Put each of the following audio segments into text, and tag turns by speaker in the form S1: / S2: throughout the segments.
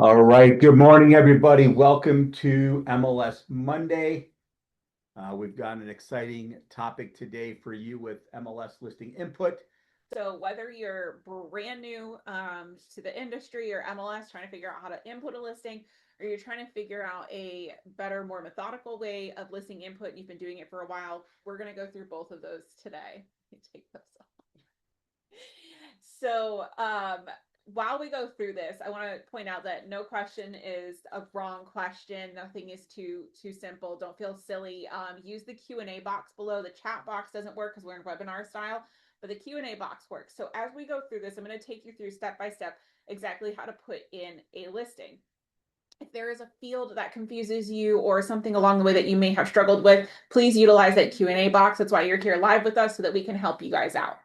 S1: All right. Good morning, everybody. Welcome to MLS Monday. We've got an exciting topic today for you with MLS listing input.
S2: So whether you're brand new to the industry or MLS trying to figure out how to input a listing, or you're trying to figure out a better, more methodical way of listing input, and you've been doing it for a while, we're going to go through both of those today. Let me take those off. So while we go through this, I want to point out that no question is a wrong question. Nothing is too simple. Don't feel silly. Use the Q&A box below. The chat box doesn't work because we're in webinar style, but the Q&A box works. So as we go through this, I'm going to take you through step by step exactly how to put in a listing. If there is a field that confuses you or something along the way that you may have struggled with, please utilize that Q&A box. That's why you're here live with us, so that we can help you guys out.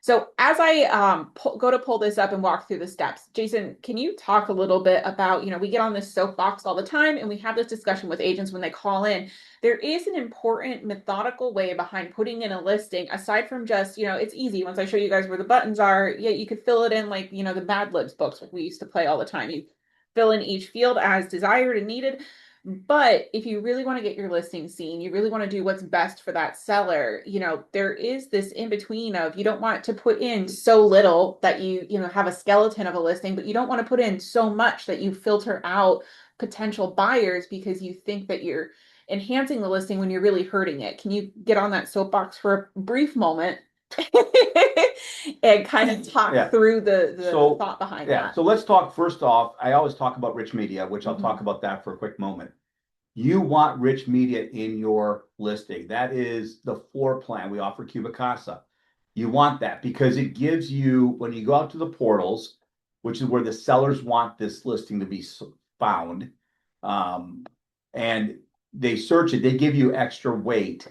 S2: So as I go to pull this up and walk through the steps, Jason, can you talk a little bit about, we get on this soapbox all the time and we have this discussion with agents when they call in. There is an important methodical way behind putting in a listing, aside from just, it's easy. Once I show you guys where the buttons are, yeah, you could fill it in like, the Mad Libs books like we used to play all the time. You fill in each field as desired and needed. But if you really want to get your listing seen, you really want to do what's best for that seller, there is this in between of you don't want to put in so little that you have a skeleton of a listing, but you don't want to put in so much that you filter out potential buyers because you think that you're enhancing the listing when you're really hurting it. Can you get on that soapbox for a brief moment and kind of talk
S1: Yeah.
S2: through the
S1: So,
S2: thought behind
S1: yeah.
S2: that?
S1: So let's talk first off. I always talk about rich media, which I'll talk
S2: Mhm.
S1: about that for a quick moment. You want rich media in your listing. That is the floor plan we offer Cubicasa. You want that because it gives you, when you go out to the portals, which is where the sellers want this listing to be found, um, and they search it, they give you extra weight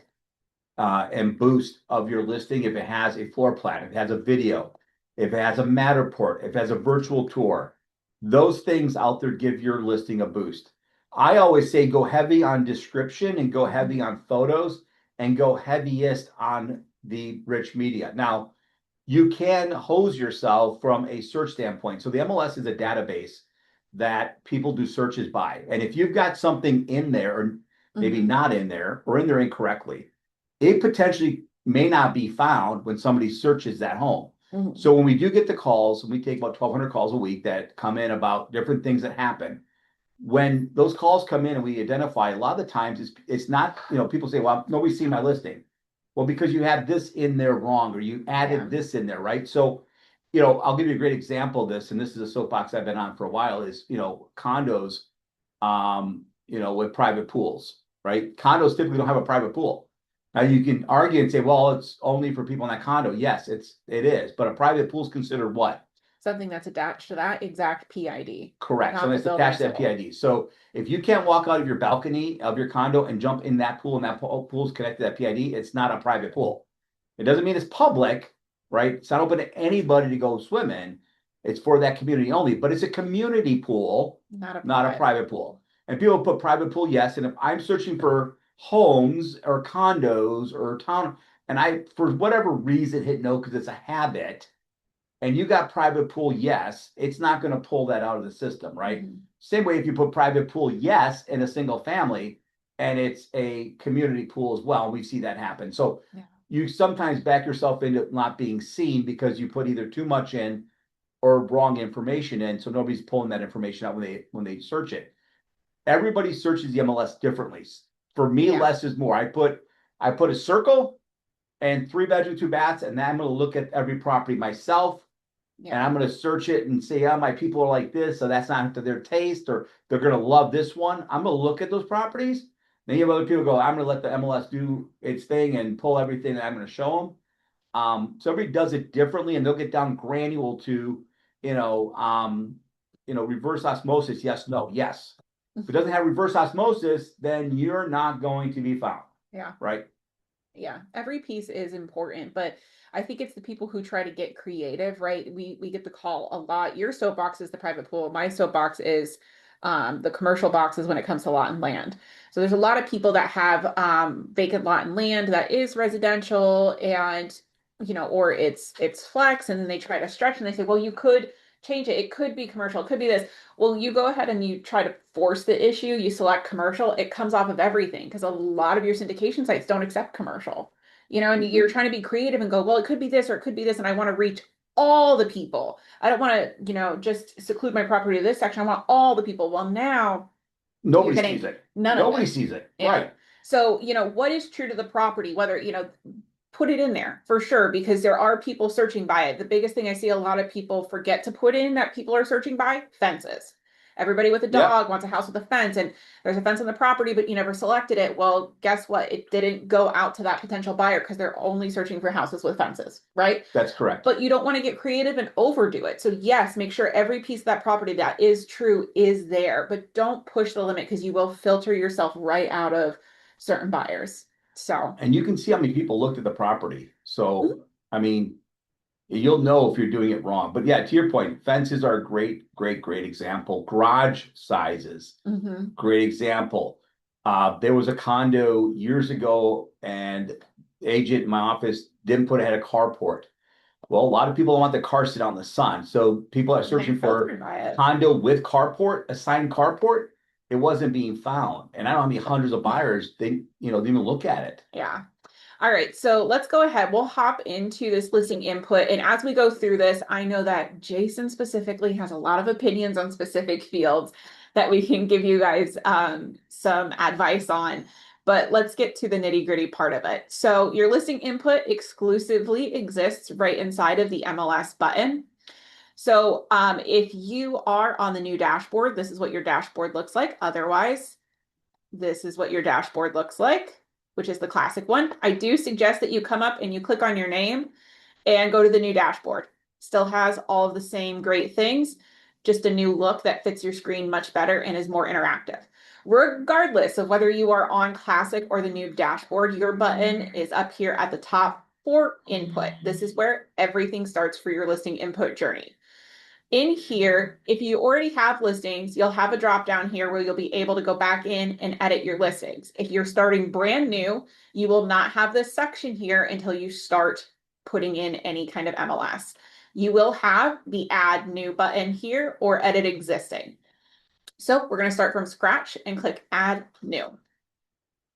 S1: and boost of your listing if it has a floor plan, if it has a video, if it has a Matterport, if it has a virtual tour. Those things out there give your listing a boost. I always say go heavy on description and go heavy on photos and go heaviest on the rich media. Now, you can hose yourself from a search standpoint. So the MLS is a database that people do searches by. And if you've got something in there, or maybe
S2: Mhm.
S1: not in there, or in there incorrectly, it potentially may not be found when somebody searches that home.
S2: Mhm.
S1: So when we do get the calls, and we take about 1,200 calls a week that come in about different things that happen, when those calls come in and we identify, a lot of the times it's not, people say, well, nobody's seen my listing. Well, because you had this in there wrong, or you
S2: Yeah.
S1: added this in there, right? So, I'll give you a great example of this, and this is a soapbox I've been on for a while, is, condos, with private pools, right? Condos typically don't have a private pool. Now you can argue and say, well, it's only for people in that condo. Yes, it is, but a private pool is considered what?
S2: Something that's attached to that exact PID,
S1: Correct.
S2: not
S1: So
S2: the
S1: it's
S2: building
S1: attached to that
S2: sold.
S1: PID. So if you can't walk out of your balcony of your condo and jump in that pool, and that pool is connected to that PID, it's not a private pool. It doesn't mean it's public, right? It's not open to anybody to go swim in. It's for that community only, but it's a community pool,
S2: Not a
S1: not a
S2: private
S1: private
S2: pool.
S1: pool. And people put private pool, yes. And if I'm searching for homes or condos or town, and I, for whatever reason, hit no because it's a habit, and you got private pool, yes, it's not going to pull that out of the system, right?
S2: Mhm.
S1: Same way if you put private pool, yes, in a single family, and it's a community pool as well, we see that happen. So
S2: Yeah.
S1: you sometimes back yourself into not being seen because you put either too much in or wrong information in, so nobody's pulling that information out when they search it. Everybody searches the MLS differently. For me,
S2: Yeah.
S1: less is more. I put a circle and 3 bedroom, 2 baths, and then I'm going to look at every property myself, and
S2: Yeah.
S1: I'm going to search it and say, oh, my people are like this, so that's not to their taste, or they're going to love this one. I'm going to look at those properties. Then you have other people go, I'm going to let the MLS do its thing and pull everything that I'm going to show them. So everybody does it differently, and they'll get down granular to, you know, um, reverse osmosis. Yes, no, yes. If it doesn't have reverse osmosis, then you're not going to be found,
S2: Yeah.
S1: right?
S2: Yeah. Every piece is important, but I think it's the people who try to get creative, right? We get the call a lot. Your soapbox is the private pool. My soapbox is the commercial boxes when it comes to lot and land. So there's a lot of people that have vacant lot and land that is residential, and or it's flex, and then they try to stretch and they say, well, you could change it. It could be commercial, it could be this. Well, you go ahead and you try to force the issue, you select commercial, it comes off of everything because a lot of your syndication sites don't accept commercial. And you're trying to be creative and go, well, it could be this or it could be this, and I want to reach all the people. I don't want to, just seclude my property to this section. I want all the people. Well, now you're
S1: Nobody
S2: getting
S1: sees it.
S2: none of
S1: Nobody
S2: it.
S1: sees it.
S2: Yeah.
S1: Right.
S2: So, what is true to the property, whether, put it in there for sure, because there are people searching by it. The biggest thing I see a lot of people forget to put in that people are searching by: fences. Everybody with a
S1: Yep.
S2: dog wants a house with a fence, and there's a fence on the property, but you never selected it. Well, guess what? It didn't go out to that potential buyer because they're only searching for houses with fences, right?
S1: That's correct.
S2: But you don't want to get creative and overdo it. So yes, make sure every piece of that property that is true is there, but don't push the limit because you will filter yourself right out of certain buyers. So,
S1: And you can see how many people looked at the property.
S2: Mhm.
S1: So, I mean, you'll know if you're doing it wrong. But yeah, to your point, fences are a great, great, great example. Garage sizes,
S2: mhm.
S1: great example. There was a condo years ago, and the agent in my office didn't put ahead a carport. Well, a lot of people don't want the car sit out in the sun, so people are searching for
S2: Filtered by it.
S1: condo with carport, assigned carport. It wasn't being found, and I don't know how many hundreds of buyers they didn't even look at it.
S2: Yeah. All right, so let's go ahead. We'll hop into this listing input. And as we go through this, I know that Jason specifically has a lot of opinions on specific fields that we can give you guys some advice on. But let's get to the nitty-gritty part of it. So your listing input exclusively exists right inside of the MLS button. So if you are on the new dashboard, this is what your dashboard looks like. Otherwise, this is what your dashboard looks like, which is the classic one. I do suggest that you come up and you click on your name and go to the new dashboard. Still has all of the same great things, just a new look that fits your screen much better and is more interactive. Regardless of whether you are on classic or the new dashboard, your button is up here at the top for input. This is where everything starts for your listing input journey. In here, if you already have listings, you'll have a drop down here where you'll be able to go back in and edit your listings. If you're starting brand new, you will not have this section here until you start putting in any kind of MLS. You will have the add new button here or edit existing. So we're going to start from scratch and click add new.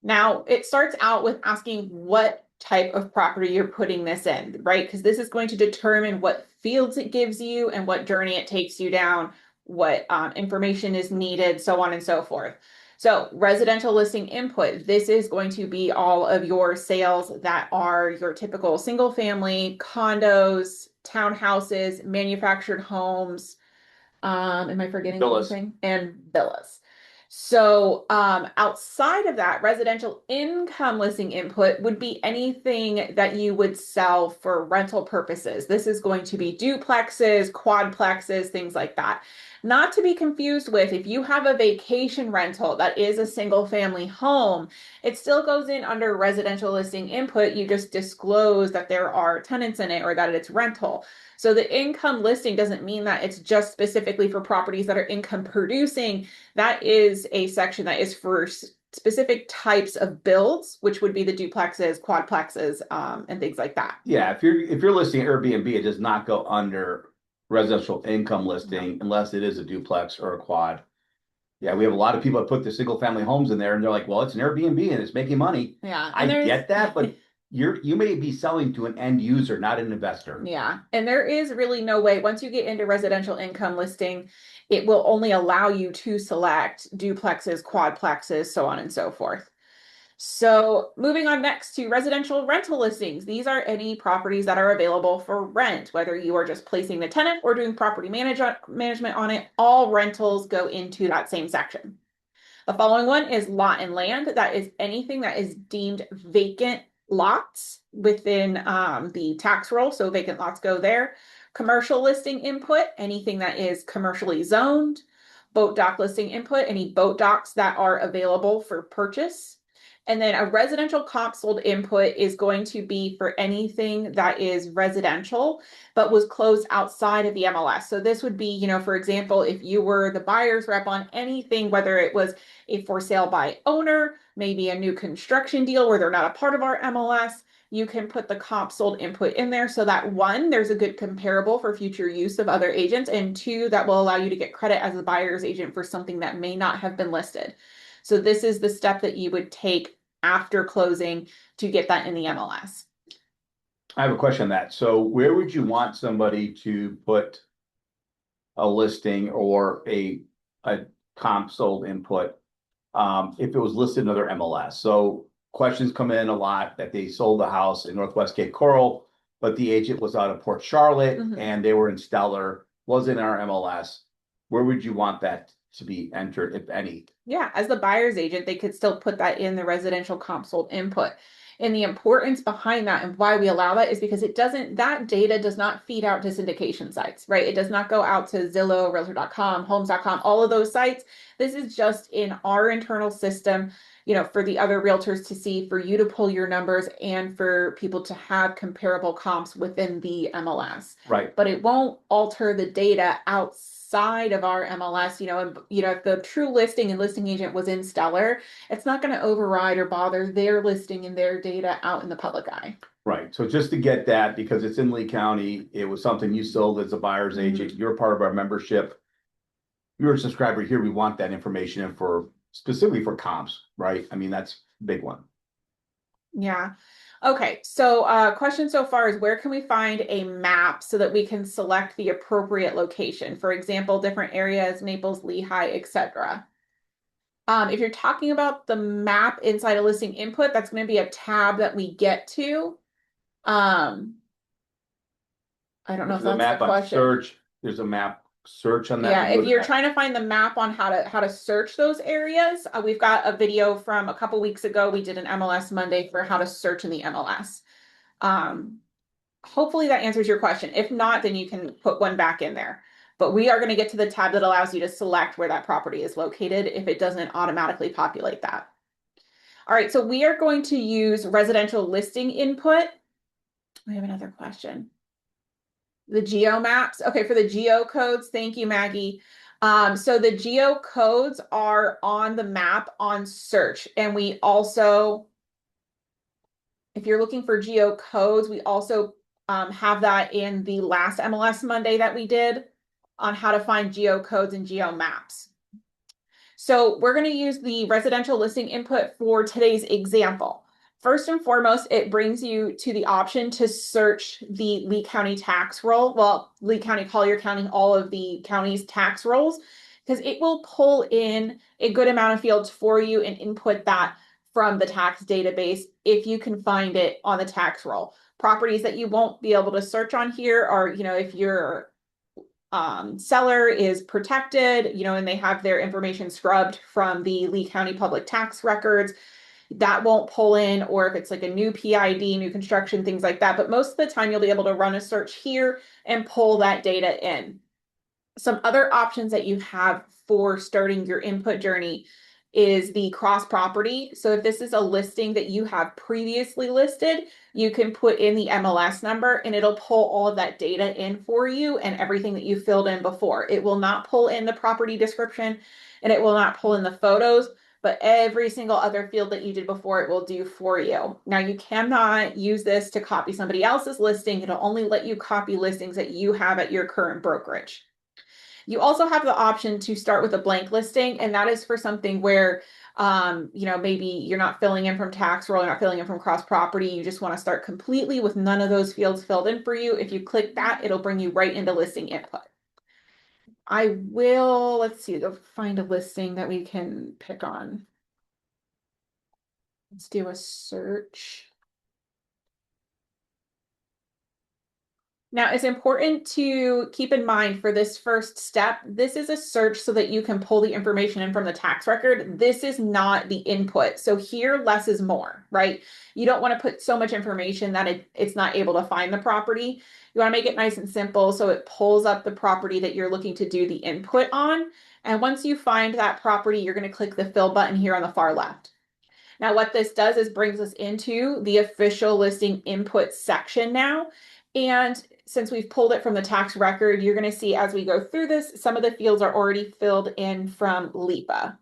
S2: Now it starts out with asking what type of property you're putting this in, right? Because this is going to determine what fields it gives you and what journey it takes you down, what information is needed, so on and so forth. So residential listing input, this is going to be all of your sales that are your typical single family, condos, townhouses, manufactured homes. Am I forgetting
S1: Villas.
S2: anything? And villas. So outside of that, residential income listing input would be anything that you would sell for rental purposes. This is going to be duplexes, quadplexes, things like that. Not to be confused with if you have a vacation rental that is a single family home, it still goes in under residential listing input. You just disclose that there are tenants in it or that it's rental. So the income listing doesn't mean that it's just specifically for properties that are income producing. That is a section that is for specific types of builds, which would be the duplexes, quadplexes, and things like that.
S1: Yeah, if you're listing Airbnb, it does not go under residential income listing unless it is a duplex or a quad. Yeah, we have a lot of people that put the single family homes in there and they're like, well, it's an Airbnb and it's making money.
S2: Yeah.
S1: I get that, but you may be selling to an end user, not an investor.
S2: Yeah. And there is really no way, once you get into residential income listing, it will only allow you to select duplexes, quadplexes, so on and so forth. So moving on next to residential rental listings. These are any properties that are available for rent, whether you are just placing the tenant or doing property management on it. All rentals go into that same section. The following one is lot and land. That is anything that is deemed vacant lots within the tax roll. So vacant lots go there. Commercial listing input, anything that is commercially zoned. Boat dock listing input, any boat docks that are available for purchase. And then a residential comp sold input is going to be for anything that is residential, but was closed outside of the MLS. So this would be, you know, for example, if you were the buyer's rep on anything, whether it was a for sale by owner, maybe a new construction deal where they're not a part of our MLS, you can put the comp sold input in there so that one, there's a good comparable for future use of other agents, and two, that will allow you to get credit as a buyer's agent for something that may not have been listed. So this is the step that you would take after closing to get that in the MLS.
S1: I have a question on that. So where would you want somebody to put a listing or a comp sold input if it was listed in another MLS? So questions come in a lot that they sold the house in Northwest Cape Coral, but the agent was out of Port Charlotte and they were in Stellar, wasn't in our MLS. Where would you want that to be entered, if any?
S2: Yeah, as the buyer's agent, they could still put that in the residential comp sold input. And the importance behind that and why we allow that is because that data does not feed out to syndication sites, right? It does not go out to Zillow, Realtor.com, Homes.com, all of those sites. This is just in our internal system, you know, for the other realtors to see, for you to pull your numbers, and for people to have comparable comps within the MLS.
S1: Right.
S2: But it won't alter the data outside of our MLS, you know, and if the true listing and listing agent was in Stellar, it's not going to override or bother their listing and their data out in the public eye.
S1: Right. So just to get that, because it's in Lee County, it was something you sold as a buyer's agent. You're part of our membership. You're a subscriber here. We want that information in for specifically for comps, right? I mean, that's a big one.
S2: Yeah. Okay. So question so far is, where can we find a map so that we can select the appropriate location? For example, different areas, Naples, Lehigh, etc. If you're talking about the map inside a listing input, that's going to be a tab that we get to. I don't know if
S1: There's a
S2: that's
S1: map
S2: the
S1: on
S2: question.
S1: search. There's a map search on that.
S2: Yeah, if you're trying to find the map on how to search those areas, we've got a video from a couple weeks ago. We did an MLS Monday for how to search in the MLS. Hopefully that answers your question. If not, then you can put one back in there. But we are going to get to the tab that allows you to select where that property is located if it doesn't automatically populate that. All right, so we are going to use residential listing input. We have another question. The geo maps. Okay, for the geo codes, thank you, Maggie. So the geo codes are on the map on search. And we also, if you're looking for geo codes, we also have that in the last MLS Monday that we did on how to find geo codes and geo maps. So we're going to use the residential listing input for today's example. First and foremost, it brings you to the option to search the Lee County tax roll. Well, Lee County, Collier County, all of the county's tax rolls, because it will pull in a good amount of fields for you and input that from the tax database if you can find it on the tax roll. Properties that you won't be able to search on here are, if your seller is protected, and they have their information scrubbed from the Lee County public tax records, that won't pull in, or if it's like a new PID, new construction, things like that. But most of the time you'll be able to run a search here and pull that data in. Some other options that you have for starting your input journey is the cross property. So if this is a listing that you have previously listed, you can put in the MLS number and it'll pull all of that data in for you and everything that you filled in before. It will not pull in the property description and it will not pull in the photos, but every single other field that you did before it will do for you. Now you cannot use this to copy somebody else's listing. It'll only let you copy listings that you have at your current brokerage. You also have the option to start with a blank listing, and that is for something where, maybe you're not filling in from tax roll, you're not filling in from cross property, you just want to start completely with none of those fields filled in for you. If you click that, it'll bring you right into listing input. Let's see, find a listing that we can pick on. Let's do a search. Now, it's important to keep in mind for this first step, this is a search so that you can pull the information in from the tax record. This is not the input. So here, less is more, right? You don't want to put so much information that it's not able to find the property. You want to make it nice and simple so it pulls up the property that you're looking to do the input on. And once you find that property, you're going to click the fill button here on the far left. Now, what this does is brings us into the official listing input section now. And since we've pulled it from the tax record, you're going to see as we go through this, some of the fields are already filled in from LIPA.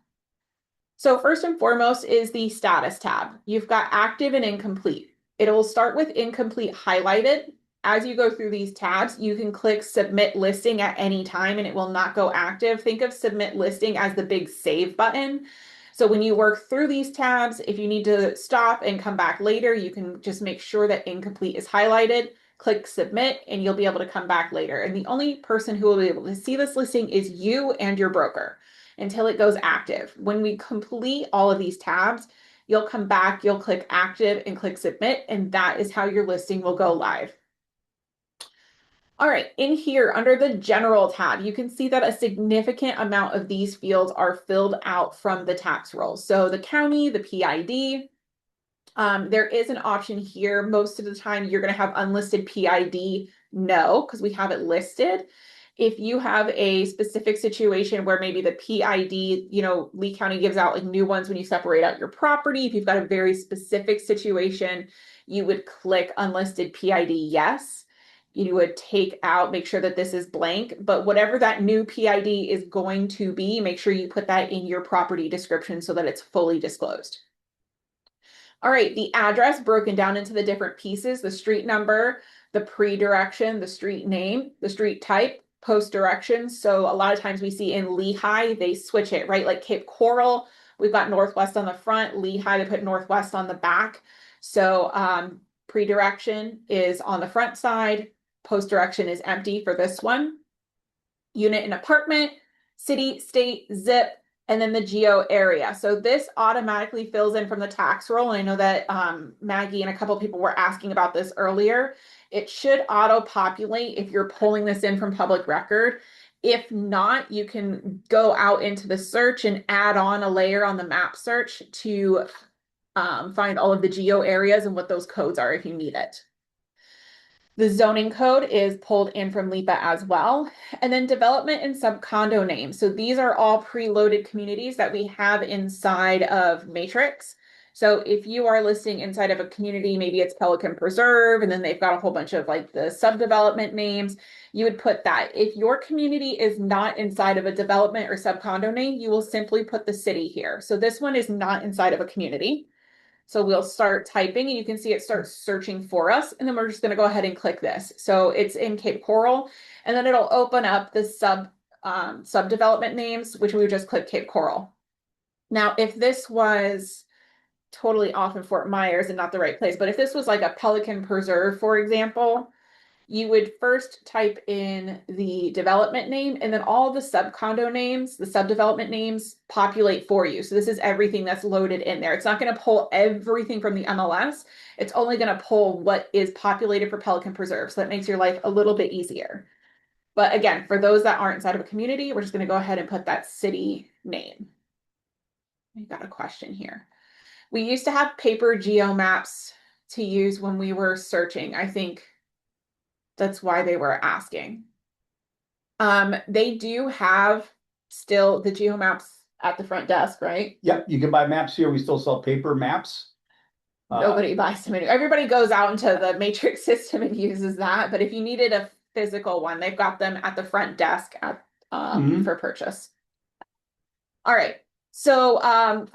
S2: So first and foremost is the status tab. You've got active and incomplete. It will start with incomplete highlighted. As you go through these tabs, you can click submit listing at any time and it will not go active. Think of submit listing as the big save button. So when you work through these tabs, if you need to stop and come back later, you can just make sure that incomplete is highlighted, click submit, and you'll be able to come back later. And the only person who will be able to see this listing is you and your broker until it goes active. When we complete all of these tabs, you'll come back, you'll click active and click submit, and that is how your listing will go live. All right, in here under the general tab, you can see that a significant amount of these fields are filled out from the tax roll. So the county, the PID, there is an option here. Most of the time you're going to have unlisted PID, no, because we have it listed. If you have a specific situation where maybe the PID, Lee County gives out like new ones when you separate out your property. If you've got a very specific situation, you would click unlisted PID, yes. You would take out, make sure that this is blank, but whatever that new PID is going to be, make sure you put that in your property description so that it's fully disclosed. All right, the address broken down into the different pieces, the street number, the pre-direction, the street name, the street type, post direction. So a lot of times we see in Lehigh, they switch it, right? Like Cape Coral, we've got Northwest on the front, Lehigh, they put Northwest on the back. So pre-direction is on the front side, post direction is empty for this one. Unit and apartment, city, state, zip, and then the geo area. So this automatically fills in from the tax roll. And I know that Maggie and a couple of people were asking about this earlier. It should auto-populate if you're pulling this in from public record. If not, you can go out into the search and add on a layer on the map search to find all of the geo areas and what those codes are if you need it. The zoning code is pulled in from LIPA as well. And then development and subcondo names. So these are all preloaded communities that we have inside of Matrix. So if you are listing inside of a community, maybe it's Pelican Preserve, and then they've got a whole bunch of like the subdevelopment names, you would put that. If your community is not inside of a development or subcondo name, you will simply put the city here. So this one is not inside of a community. So we'll start typing and you can see it starts searching for us. And then we're just going to go ahead and click this. So it's in Cape Coral, and then it'll open up the subdevelopment names, which we would just click Cape Coral. Now, if this was totally off in Fort Myers and not the right place, but if this was like a Pelican Preserve, for example, you would first type in the development name, and then all the subcondo names, the subdevelopment names populate for you. So this is everything that's loaded in there. It's not going to pull everything from the MLS. It's only going to pull what is populated for Pelican Preserve. So that makes your life a little bit easier. But again, for those that aren't inside of a community, we're just going to go ahead and put that city name. We got a question here. We used to have paper geo maps to use when we were searching. I think that's why they were asking. They do have still the geo maps at the front desk, right?
S1: Yep, you can buy maps here. We still sell paper maps.
S2: Nobody buys them. Everybody goes out into the Matrix system and uses that. But if you needed a physical one, they've got them at the front desk at for purchase. All right. So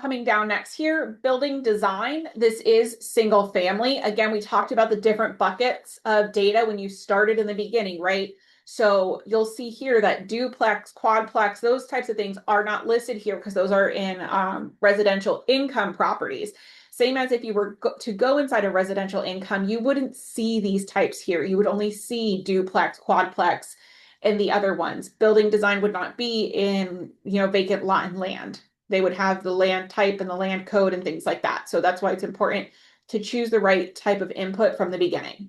S2: coming down next here, building design. This is single family. Again, we talked about the different buckets of data when you started in the beginning, right? So you'll see here that duplex, quadplex, those types of things are not listed here because those are in residential income properties. Same as if you were to go inside a residential income, you wouldn't see these types here. You would only see duplex, quadplex, and the other ones. Building design would not be in, vacant lot and land. They would have the land type and the land code and things like that. So that's why it's important to choose the right type of input from the beginning.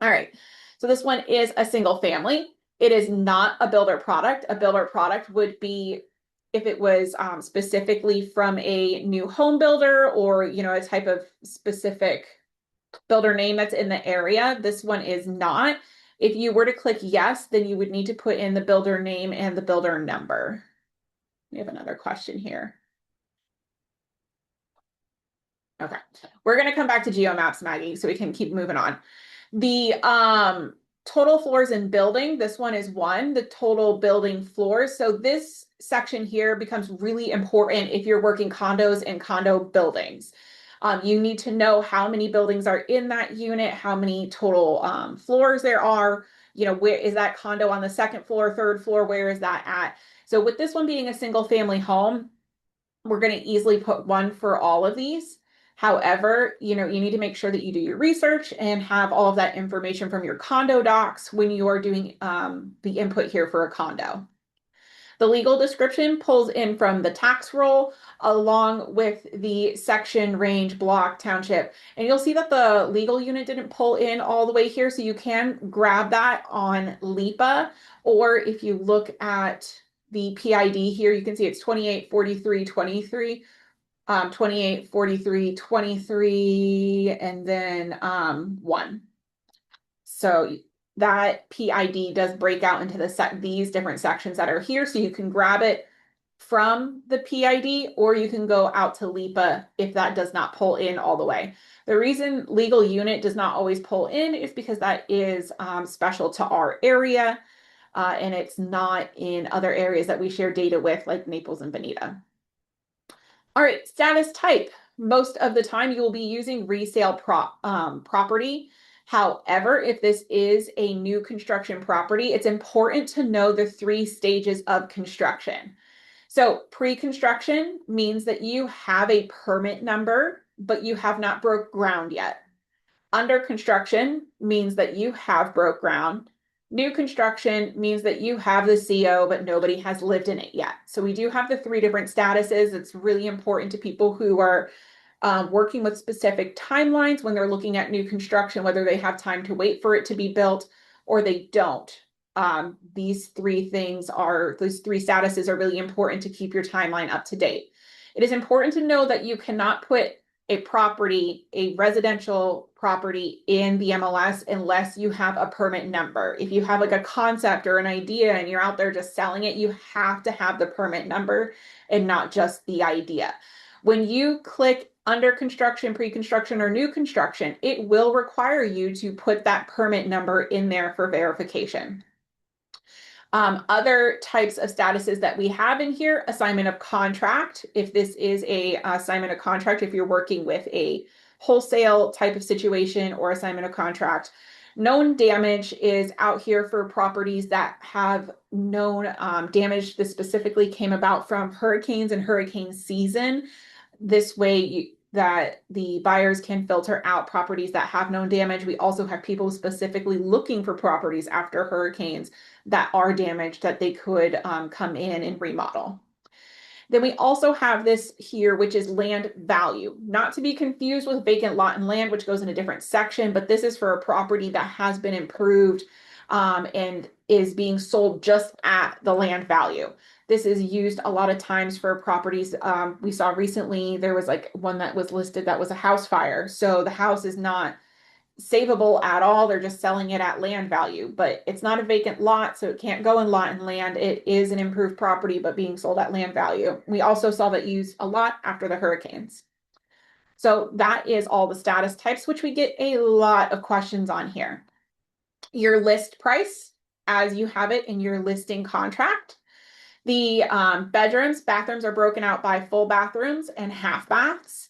S2: All right. So this one is a single family. It is not a builder product. A builder product would be if it was specifically from a new home builder or, a type of specific builder name that's in the area. This one is not. If you were to click yes, then you would need to put in the builder name and the builder number. We have another question here. Okay, we're gonna come back to GeoMaps, Maggie, so we can keep moving on. The total floors in building, this one is one, the total building floors. So this section here becomes really important if you're working condos and condo buildings. You need to know how many buildings are in that unit, how many total floors there are. You know, where is that condo on the second floor, third floor? Where is that at? So with this one being a single family home, we're going to easily put one for all of these. However, you know, you need to make sure that you do your research and have all of that information from your condo docs when you are doing the input here for a condo. The legal description pulls in from the tax roll along with the section, range, block, township. And you'll see that the legal unit didn't pull in all the way here. So you can grab that on LIPA, or if you look at the PID here, you can see it's 28, 43, 23, 28, 43, 23, and then 1. So that PID does break out into these different sections that are here. So you can grab it from the PID, or you can go out to LIPA if that does not pull in all the way. The reason legal unit does not always pull in is because that is special to our area, and it's not in other areas that we share data with, like Naples and Bonita. All right, status type. Most of the time you will be using resale property. However, if this is a new construction property, it's important to know the 3 stages of construction. So pre-construction means that you have a permit number, but you have not broke ground yet. Under construction means that you have broke ground. New construction means that you have the CO, but nobody has lived in it yet. So we do have the 3 different statuses. It's really important to people who are working with specific timelines when they're looking at new construction, whether they have time to wait for it to be built or they don't. These 3 statuses are really important to keep your timeline up to date. It is important to know that you cannot put a residential property in the MLS unless you have a permit number. If you have like a concept or an idea and you're out there just selling it, you have to have the permit number and not just the idea. When you click under construction, pre-construction, or new construction, it will require you to put that permit number in there for verification. Other types of statuses that we have in here, assignment of contract. If this is a assignment of contract, if you're working with a wholesale type of situation or assignment of contract. Known damage is out here for properties that have known damage that specifically came about from hurricanes and hurricane season. This way that the buyers can filter out properties that have known damage. We also have people specifically looking for properties after hurricanes that are damaged that they could come in and remodel. Then we also have this here, which is land value, not to be confused with vacant lot and land, which goes in a different section, but this is for a property that has been improved and is being sold just at the land value. This is used a lot of times for properties. We saw recently there was like one that was listed that was a house fire. So the house is not savable at all. They're just selling it at land value, but it's not a vacant lot, so it can't go in lot and land. It is an improved property, but being sold at land value. We also saw that used a lot after the hurricanes. So that is all the status types, which we get a lot of questions on here. Your list price, as you have it in your listing contract. The bathrooms are broken out by full bathrooms and half baths.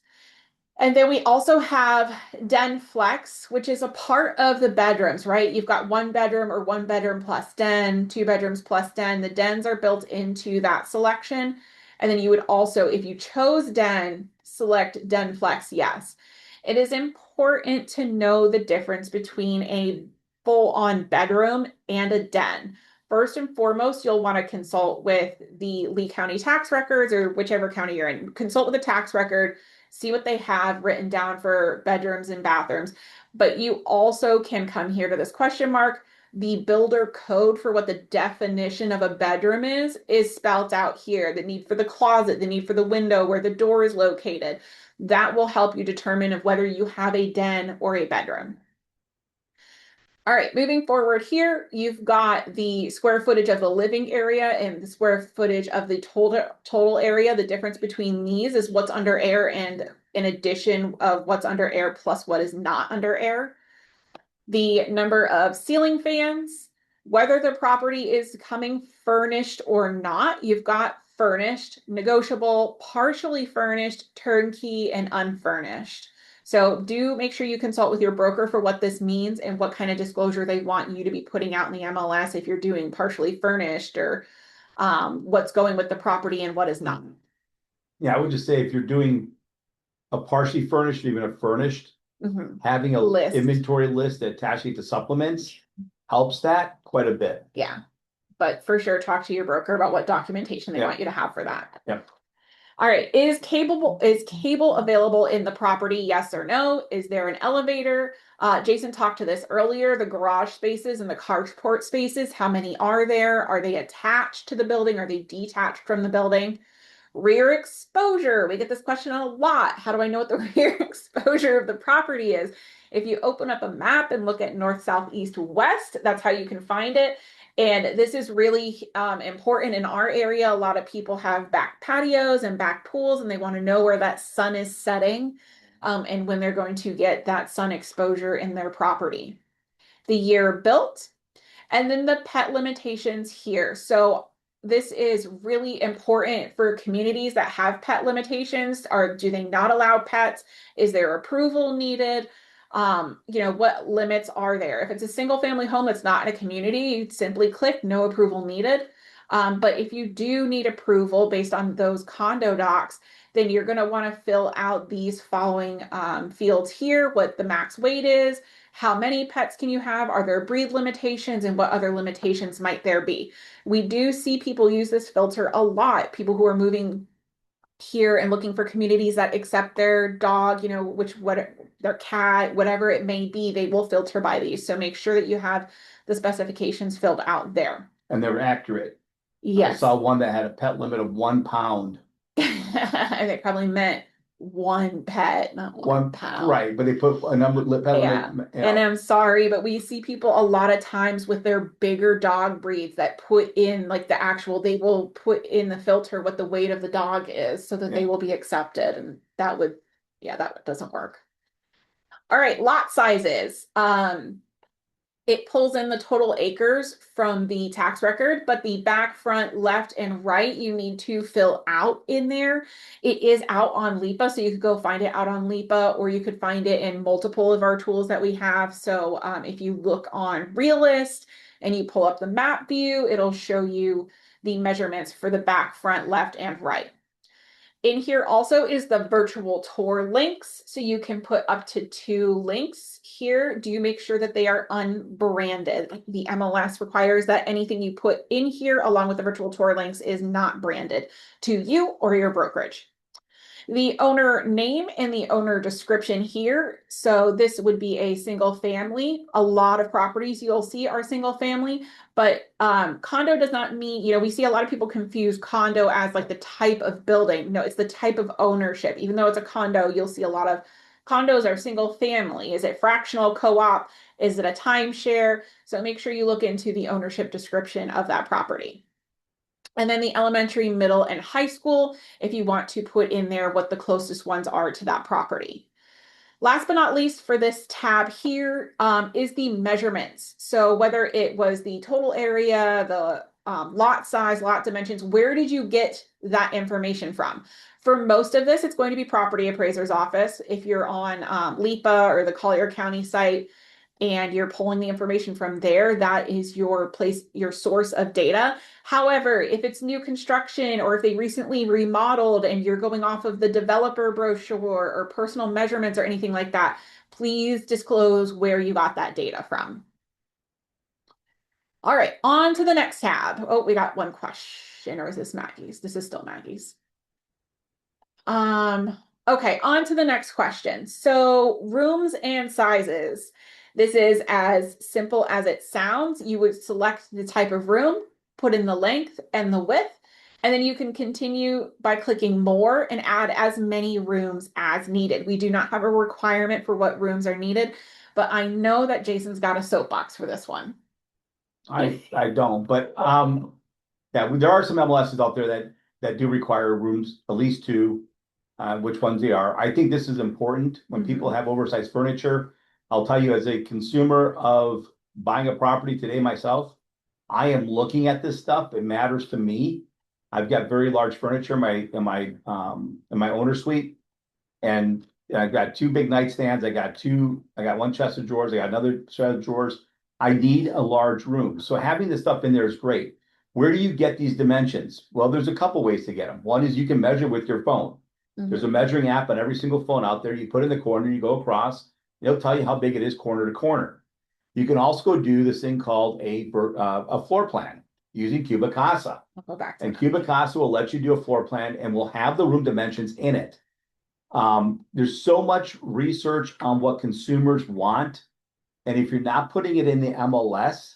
S2: And then we also have den flex, which is a part of the bedrooms, right? You've got 1 bedroom or 1 bedroom plus den, 2 bedrooms plus den. The dens are built into that selection. And then you would also, if you chose den, select den flex, yes. It is important to know the difference between a full-on bedroom and a den. First and foremost, you'll want to consult with the Lee County tax records or whichever county you're in. Consult with the tax record, see what they have written down for bedrooms and bathrooms. But you also can come here to this question mark. The builder code for what the definition of a bedroom is spelled out here. The need for the closet, the need for the window, where the door is located. That will help you determine if whether you have a den or a bedroom. All right, moving forward here, you've got the square footage of the living area and the square footage of the total area. The difference between these is what's under air and an addition of what's under air plus what is not under air. The number of ceiling fans, whether the property is coming furnished or not, you've got furnished, negotiable, partially furnished, turnkey, and unfurnished. So do make sure you consult with your broker for what this means and what kind of disclosure they want you to be putting out in the MLS if you're doing partially furnished or what's going with the property and what is not.
S1: Yeah, I would just say if you're doing a partially furnished, or even a furnished,
S2: Mhm.
S1: having a
S2: List.
S1: inventory list that attaching to supplements helps that quite a bit.
S2: Yeah. But for sure, talk to your broker about what documentation they
S1: Yeah.
S2: want you to have for that.
S1: Yep.
S2: All right. Is cable available in the property? Yes or no? Is there an elevator? Jason talked to this earlier, the garage spaces and the carport spaces. How many are there? Are they attached to the building? Are they detached from the building? Rear exposure. We get this question a lot. How do I know what the rear exposure of the property is? If you open up a map and look at north, south, east, west, that's how you can find it. And this is really important in our area. A lot of people have back patios and back pools, and they want to know where that sun is setting and when they're going to get that sun exposure in their property. The year built, and then the pet limitations here. So this is really important for communities that have pet limitations. Or do they not allow pets? Is there approval needed? What limits are there? If it's a single family home that's not in a community, you simply click no approval needed. But if you do need approval based on those condo docs, then you're going to want to fill out these following fields here, what the max weight is, how many pets can you have, are there breed limitations, and what other limitations might there be. We do see people use this filter a lot, people who are moving here and looking for communities that accept their dog, their cat, whatever it may be, they will filter by these. So make sure that you have the specifications filled out there.
S1: And they're accurate. I
S2: Yes.
S1: saw one that had a pet limit of 1 pound.
S2: I think probably meant one pet, not one pound.
S1: Right, but they put a number pet limit.
S2: And I'm sorry, but we see people a lot of times with their bigger dog breeds that put in like they will put in the filter what the weight of the dog is so that they will be accepted. And that doesn't work. All right, lot sizes. It pulls in the total acres from the tax record, but the back, front, left, and right, you need to fill out in there. It is out on LIPA, so you could go find it out on LIPA, or you could find it in multiple of our tools that we have. So if you look on Realist and you pull up the map view, it'll show you the measurements for the back, front, left, and right. In here also is the virtual tour links. So you can put up to 2 links here. Do you make sure that they are unbranded? Like the MLS requires that anything you put in here along with the virtual tour links is not branded to you or your brokerage. The owner name and the owner description here. So this would be a single family. A lot of properties you'll see are single family, but condo does not mean, we see a lot of people confuse condo as like the type of building. No, it's the type of ownership. Even though it's a condo, you'll see a lot of condos are single family. Is it fractional co-op? Is it a timeshare? So make sure you look into the ownership description of that property. And then the elementary, middle, and high school, if you want to put in there what the closest ones are to that property. Last but not least for this tab here is the measurements. So whether it was the total area, the lot size, lot dimensions, where did you get that information from? For most of this, it's going to be property appraiser's office. If you're on LIPA or the Collier County site, and you're pulling the information from there, that is your source of data. However, if it's new construction or if they recently remodeled and you're going off of the developer brochure or personal measurements or anything like that, please disclose where you got that data from. All right, on to the next tab. Oh, we got one question, or is this Maggie's? This is still Maggie's. Okay, on to the next question. So rooms and sizes. This is as simple as it sounds. You would select the type of room, put in the length and the width, and then you can continue by clicking more and add as many rooms as needed. We do not have a requirement for what rooms are needed, but I know that Jason's got a soapbox for this one.
S1: I don't, but yeah, there are some MLSs out there that do require rooms, at least 2, which ones they are. I think this is important when people have oversized furniture. I'll tell you, as a consumer of buying a property today myself, I am looking at this stuff. It matters to me. I've got very large furniture in my owner suite, and I've got two big nightstands. I got one chest of drawers. I got another set of drawers. I need a large room. So having this stuff in there is great. Where do you get these dimensions? Well, there's a couple ways to get them. One is you can measure with your phone. There's a measuring app on every single phone out there. You put in the corner, you go across, it'll tell you how big it is corner to corner. You can also do this thing called a floor plan using Cubicasa.
S2: I'll go back to
S1: And
S2: that.
S1: Cubicasa will let you do a floor plan and will have the room dimensions in it. There's so much research on what consumers want. And if you're not putting it in the MLS,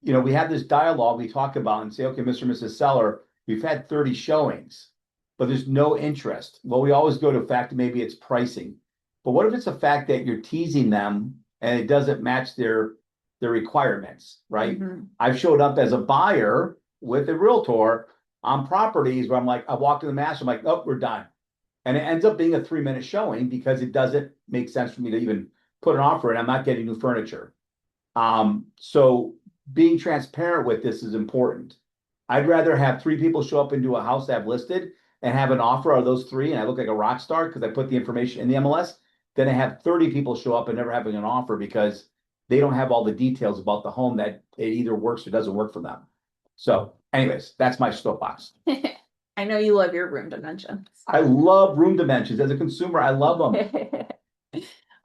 S1: we have this dialogue we talk about and say, okay, Mr. and Mrs. Seller, we've had 30 showings, but there's no interest. Well, we always go to the fact that maybe it's pricing. But what if it's a fact that you're teasing them and it doesn't match their requirements, right? I've showed up as a buyer with a realtor on properties where I'm like, I walked in the master, I'm like, oh, we're done. And it ends up being a 3-minute showing because it doesn't make sense for me to even put an offer in. I'm not getting new furniture. So being transparent with this is important. I'd rather have 3 people show up into a house that I've listed and have an offer of those 3, and I look like a rock star because I put the information in the MLS, than I have 30 people show up and never having an offer because they don't have all the details about the home that it either works or doesn't work for them. So anyways, that's my soapbox.
S2: I know you love your room dimensions.
S1: I love room dimensions. As a consumer, I love them.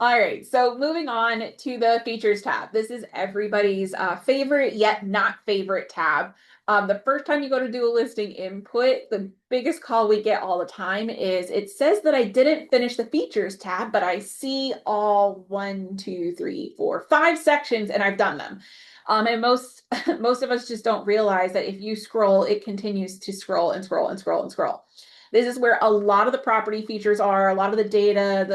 S2: All right, so moving on to the features tab. This is everybody's favorite yet not favorite tab. The first time you go to do a listing input, the biggest call we get all the time is it says that I didn't finish the features tab, but I see all 1, 2, 3, 4, 5 sections and I've done them. And most of us just don't realize that if you scroll, it continues to scroll and scroll and scroll and scroll. This is where a lot of the property features are, a lot of the data,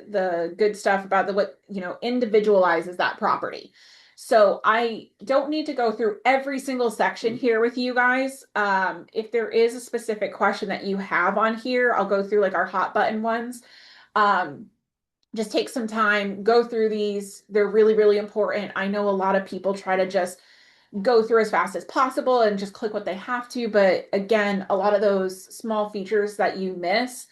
S2: the good stuff about what individualizes that property. So I don't need to go through every single section here with you guys. If there is a specific question that you have on here, I'll go through like our hot button ones. Just take some time, go through these. They're really, really important. I know a lot of people try to just go through as fast as possible and just click what they have to. But again, a lot of those small features that you miss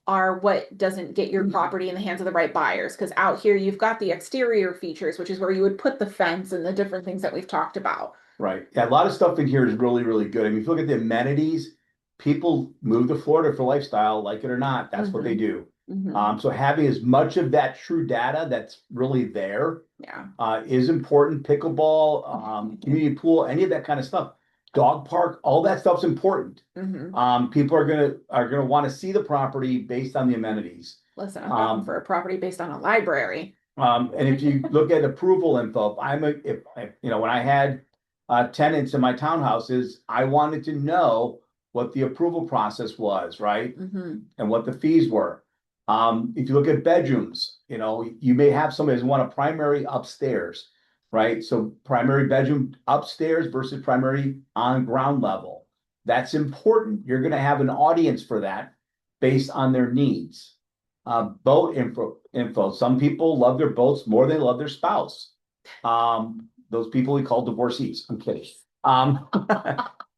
S2: are what doesn't get your property in the hands of the right buyers. Because out here, you've got the exterior features, which is where you would put the fence and the different things that we've talked about.
S1: Right. Yeah, a lot of stuff in here is really, really good. I mean, if you look at the amenities, people move to Florida for lifestyle, like it or not, that's what they do. So having as much of that true data that's really there is important. Pickleball, community pool, any of that kind of stuff. Dog park, all that stuff's important. People are gonna want to see the property based on the amenities.
S2: Listen, I'm looking for a property based on a library.
S1: And if you look at approval info, when I had tenants in my townhouses, I wanted to know what the approval process was, right? And what the fees were. If you look at bedrooms, you may have somebody who want a primary upstairs, right? So primary bedroom upstairs versus primary on ground level. That's important. You're going to have an audience for that based on their needs. Boat info. Some people love their boats more than they love their spouse. Those people we call divorcees. I'm kidding.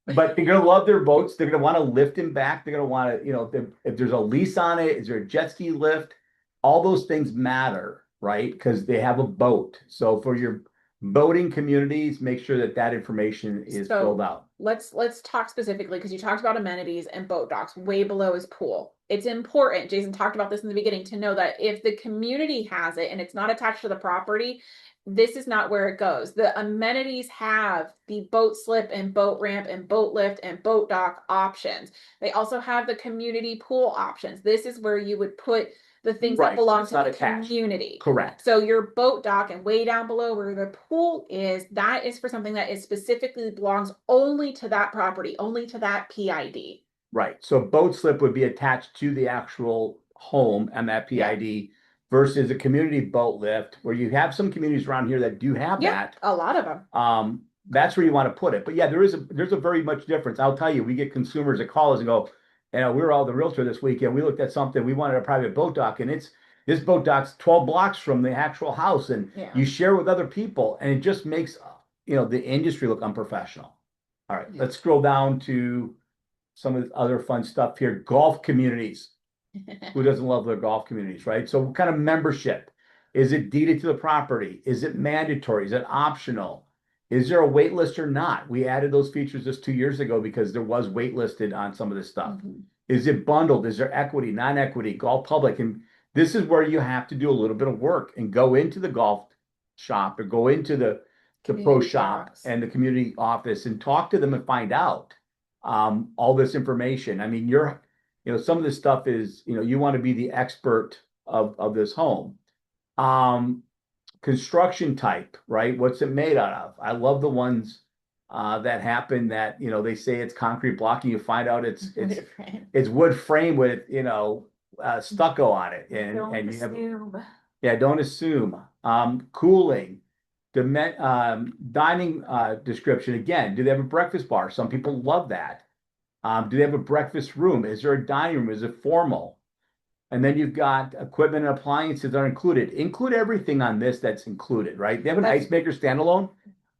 S1: But they're going to love their boats. They're going to want to lift them back. They're going to want to, if there's a lease on it, is there a jet ski lift? All those things matter, right? Because they have a boat. So for your boating communities, make sure that information is filled out.
S2: Let's talk specifically because you talked about amenities and boat docks. Way below is pool. It's important. Jason talked about this in the beginning to know that if the community has it and it's not attached to the property, this is not where it goes. The amenities have the boat slip and boat ramp and boat lift and boat dock options. They also have the community pool options. This is where you would put the things that belong to the community.
S1: Correct.
S2: So your boat dock and way down below where the pool is, that is for something that is specifically belongs only to that property, only to that PID.
S1: Right. So boat slip would be attached to the actual home and that PID versus a community boat lift where you have some communities around here that do have that.
S2: A lot of them.
S1: That's where you want to put it. But yeah, there's a very much difference. I'll tell you, we get consumers that call us and go, And we were all the realtor this weekend. We looked at something. We wanted a private boat dock, and this boat dock's 12 blocks from the actual house, and
S2: Yeah.
S1: you share with other people, and it just makes the industry look unprofessional. All right, let's scroll down to some of the other fun stuff here. Golf communities. Who doesn't love their golf communities, right? So what kind of membership? Is it deeded to the property? Is it mandatory? Is it optional? Is there a wait list or not? We added those features just 2 years ago because there was waitlisted on some of this stuff.
S2: Mhm.
S1: Is it bundled? Is there equity, non-equity, golf public? And this is where you have to do a little bit of work and go into the golf shop or go into the pro
S2: Community
S1: shop
S2: shops.
S1: and the community office and talk to them and find out all this information. I mean, some of this stuff is, you want to be the expert of this home. Construction type, right? What's it made out of? I love the ones that happen that, they say it's concrete blocking. You find out it's wood frame with, stucco on it. And you have, yeah, don't assume. Cooling, dining description. Again, do they have a breakfast bar? Some people love that. Do they have a breakfast room? Is there a dining room? Is it formal? And then you've got equipment and appliances that are included. Include everything on this that's included, right? They have an ice maker standalone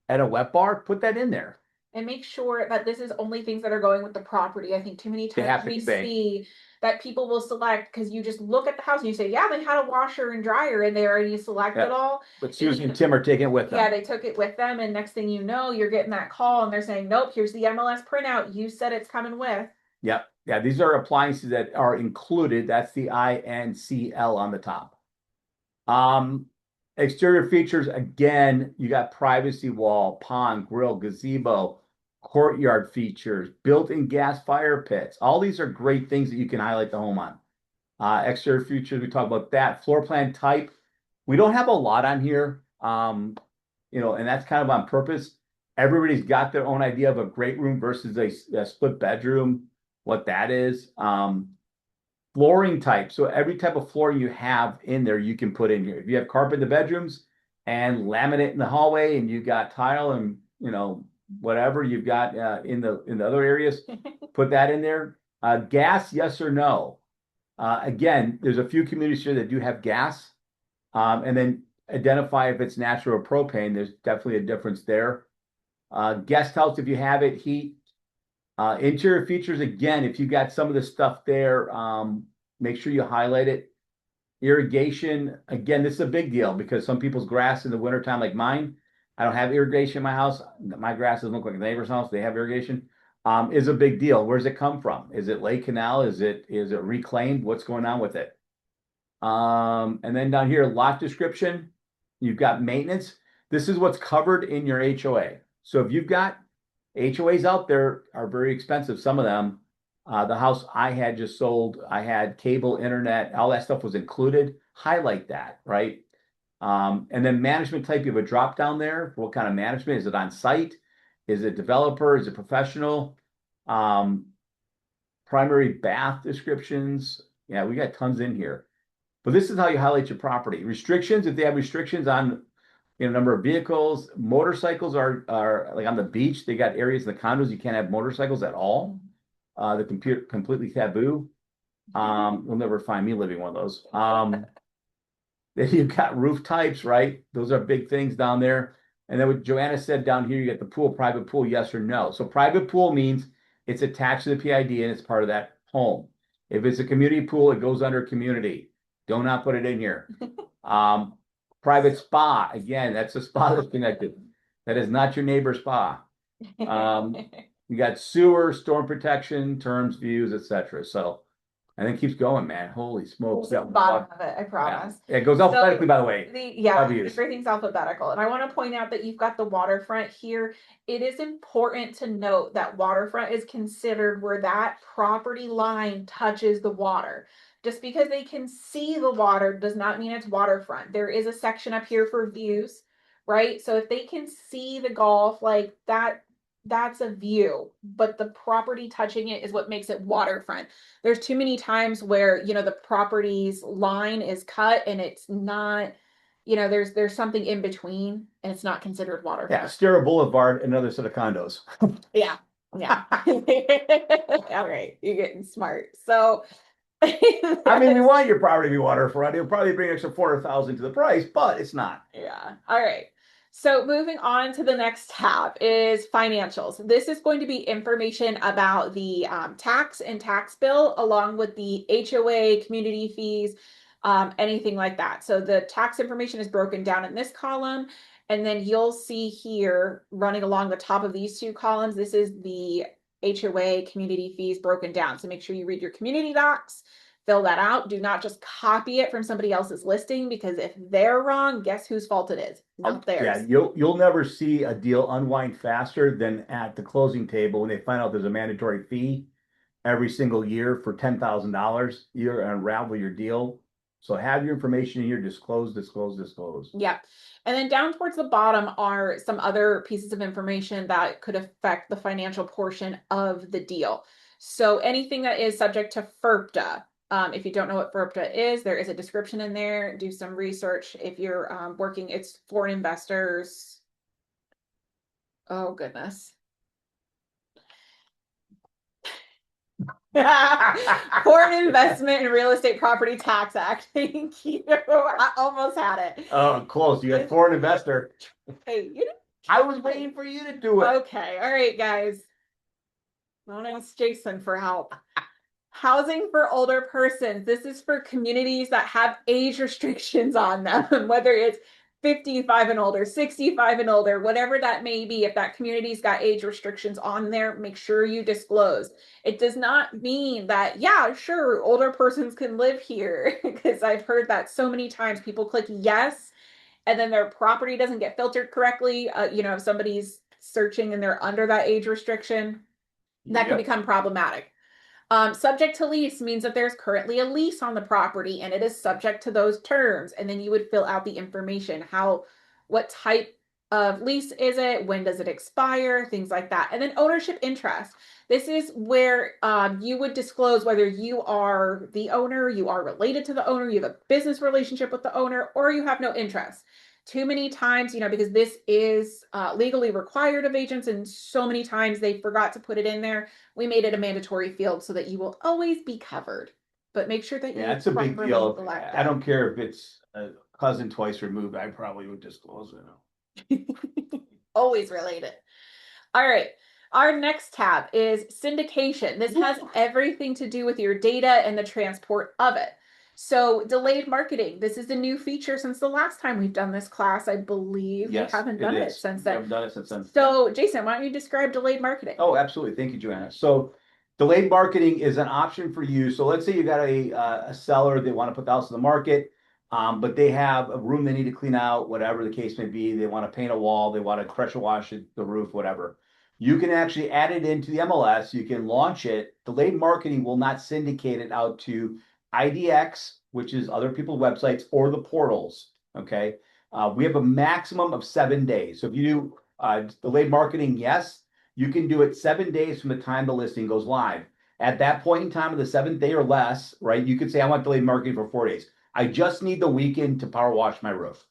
S1: at a wet bar. Put that in there.
S2: And make sure that this is only things that are going with the property. I think too many times we see that people will select because you just look at the house and you say, yeah, they had a washer and dryer in there, and you select it all.
S1: But Susie and Tim are taking it with them.
S2: Yeah, they took it with them, and next thing you know, you're getting that call and they're saying, nope, here's the MLS printout. You said it's coming with.
S1: Yep. Yeah, these are appliances that are included. That's the INCL on the top. Exterior features, again, you got privacy wall, pond, grill, gazebo, courtyard features, built-in gas fire pits. All these are great things that you can highlight the home on. Exterior features, we talk about that. Floor plan type, we don't have a lot on here, and that's kind of on purpose. Everybody's got their own idea of a great room versus a split bedroom, what that is. Flooring type, so every type of flooring you have in there, you can put in here. If you have carpet in the bedrooms and laminate in the hallway, and you've got tile and whatever you've got in the other areas, put that in there. Gas, yes or no? Again, there's a few communities here that do have gas, and then identify if it's natural or propane. There's definitely a difference there. Guest house, if you have it, heat. Interior features, again, if you got some of the stuff there, make sure you highlight it. Irrigation, again, this is a big deal because some people's grass in the wintertime, like mine, I don't have irrigation in my house. My grass doesn't look like the neighbor's house. They have irrigation. Is a big deal. Where does it come from? Is it lake canal? Is it reclaimed? What's going on with it? And then down here, lot description, you've got maintenance. This is what's covered in your HOA. So if you've got HOAs out there are very expensive. Some of them, the house I had just sold, I had cable, internet, all that stuff was included. Highlight that, right? And then management type, you have a drop down there. What kind of management? Is it on site? Is it developer? Is it professional? Primary bath descriptions. Yeah, we got tons in here. But this is how you highlight your property. Restrictions, if they have restrictions on number of vehicles. Motorcycles are like on the beach. They got areas in the condos you can't have motorcycles at all. They're completely taboo. You'll never find me living one of those. Then you've got roof types, right? Those are big things down there. And then what Joanna said down here, you get the pool, private pool, yes or no. So private pool means it's attached to the PID and it's part of that home. If it's a community pool, it goes under community. Do not put it in here. Private spa, again, that's a spa that's connected. That is not your neighbor's spa. You got sewer, storm protection, terms, views, etc. So, and it keeps going, man. Holy smokes!
S2: The bottom of it, I promise.
S1: Yeah. It goes alphabetically, by the way.
S2: Everything's alphabetical. And I want to point out that you've got the waterfront here. It is important to note that waterfront is considered where that property line touches the water. Just because they can see the water does not mean it's waterfront. There is a section up here for views, right? So if they can see the golf like that, that's a view, but the property touching it is what makes it waterfront. There's too many times where, the property's line is cut and it's not, there's something in between and it's not considered waterfront.
S1: Yeah, Stara Boulevard, another set of condos.
S2: Yeah. Yeah. All right, you're getting smart. So
S1: I mean, we want your property to be waterfront. It'll probably bring extra 400,000 to the price, but it's not.
S2: yeah. All right. So moving on to the next tab is financials. This is going to be information about the tax and tax bill, along with the HOA, community fees, anything like that. So the tax information is broken down in this column. And then you'll see here running along the top of these two columns, this is the HOA community fees broken down. So make sure you read your community docs, fill that out. Do not just copy it from somebody else's listing, because if they're wrong, guess whose fault it is? Not
S1: Yeah,
S2: theirs.
S1: you'll never see a deal unwind faster than at the closing table when they find out there's a mandatory fee every single year for $10,000. You're gonna unravel your deal. So have your information in here, disclose, disclose, disclose.
S2: Yep. And then down towards the bottom are some other pieces of information that could affect the financial portion of the deal. So anything that is subject to FERPTA. If you don't know what FERPTA is, there is a description in there. Do some research. If you're working, it's foreign investors. Oh, goodness. Foreign Investment and Real Estate Property Tax Act. Thank you. I almost had it.
S1: Oh, close. You got foreign investor.
S2: Hey, you know,
S1: I was waiting for you to do it.
S2: okay. All right, guys. Don't ask Jason for help. Housing for older persons. This is for communities that have age restrictions on them, whether it's 55 and older, 65 and older, whatever that may be. If that community's got age restrictions on there, make sure you disclose. It does not mean that, yeah, sure, older persons can live here, because I've heard that so many times. People click yes, and then their property doesn't get filtered correctly. If somebody's searching and they're under that age restriction, that can
S1: Yep.
S2: become problematic. Subject to lease means that there's currently a lease on the property and it is subject to those terms. And then you would fill out the information, what type of lease is it? When does it expire? Things like that. And then ownership interest. This is where you would disclose whether you are the owner, you are related to the owner, you have a business relationship with the owner, or you have no interest. Too many times, because this is legally required of agents, and so many times they forgot to put it in there. We made it a mandatory field so that you will always be covered. But make sure that
S1: Yeah,
S2: you
S1: that's a big
S2: properly
S1: deal.
S2: select
S1: I
S2: it.
S1: don't care if it's a cousin twice removed, I probably would disclose it.
S2: Always related. All right. Our next tab is syndication. This has everything to do with your data and the transport of it. So delayed marketing. This is a new feature since the last time we've done this class. I believe we
S1: Yes,
S2: haven't done it since
S1: We
S2: then.
S1: haven't done it since then.
S2: So Jason, why don't you describe delayed marketing?
S1: Oh, absolutely. Thank you, Joanna. So delayed marketing is an option for you. So let's say you got a seller, they want to put the house on the market, but they have a room they need to clean out, whatever the case may be. They want to paint a wall, they want to pressure wash the roof, whatever. You can actually add it into the MLS. You can launch it. Delayed marketing will not syndicate it out to IDX, which is other people's websites, or the portals. Okay. We have a maximum of 7 days. So if you do delayed marketing, yes, you can do it 7 days from the time the listing goes live. At that point in time of the seventh day or less, right? You could say, I want delayed marketing for 4 days. I just need the weekend to power wash my roof.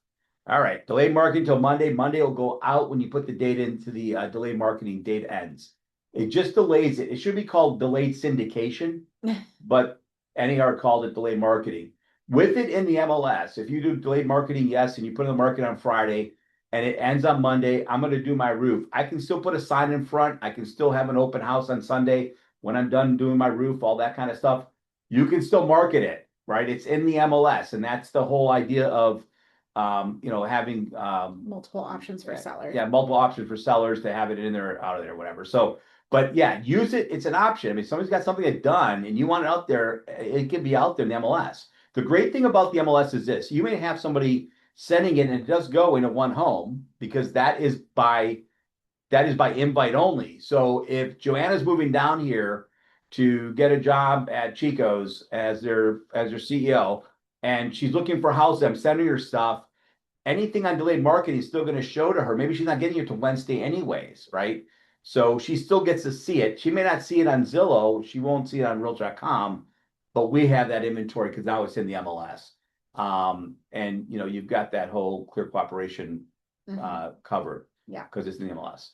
S1: All right, delayed marketing till Monday. Monday will go out when you put the date into the delayed marketing. Date ends. It just delays it. It should be called delayed syndication, but NAR called it delayed marketing. With it in the MLS, if you do delayed marketing, yes, and you put in the market on Friday and it ends on Monday, I'm going to do my roof. I can still put a sign in front. I can still have an open house on Sunday when I'm done doing my roof, all that kind of stuff. You can still market it, right? It's in the MLS, and that's the whole idea of having
S2: Multiple options for sellers.
S1: yeah, multiple options for sellers to have it in there, out of there, whatever. So, but yeah, use it. It's an option. I mean, somebody's got something done and you want it out there, it can be out there in the MLS. The great thing about the MLS is this: you may have somebody sending it and it does go into one home because that is by invite only. So if Joanna's moving down here to get a job at Chico's as their CEO, and she's looking for a house, I'm sending her stuff. Anything on delayed marketing is still going to show to her. Maybe she's not getting it till Wednesday anyways, right? So she still gets to see it. She may not see it on Zillow. She won't see it on Realtor.com, but we have that inventory because now it's in the MLS. And you've got that whole clear cooperation covered.
S2: Yeah.
S1: Because it's in the MLS.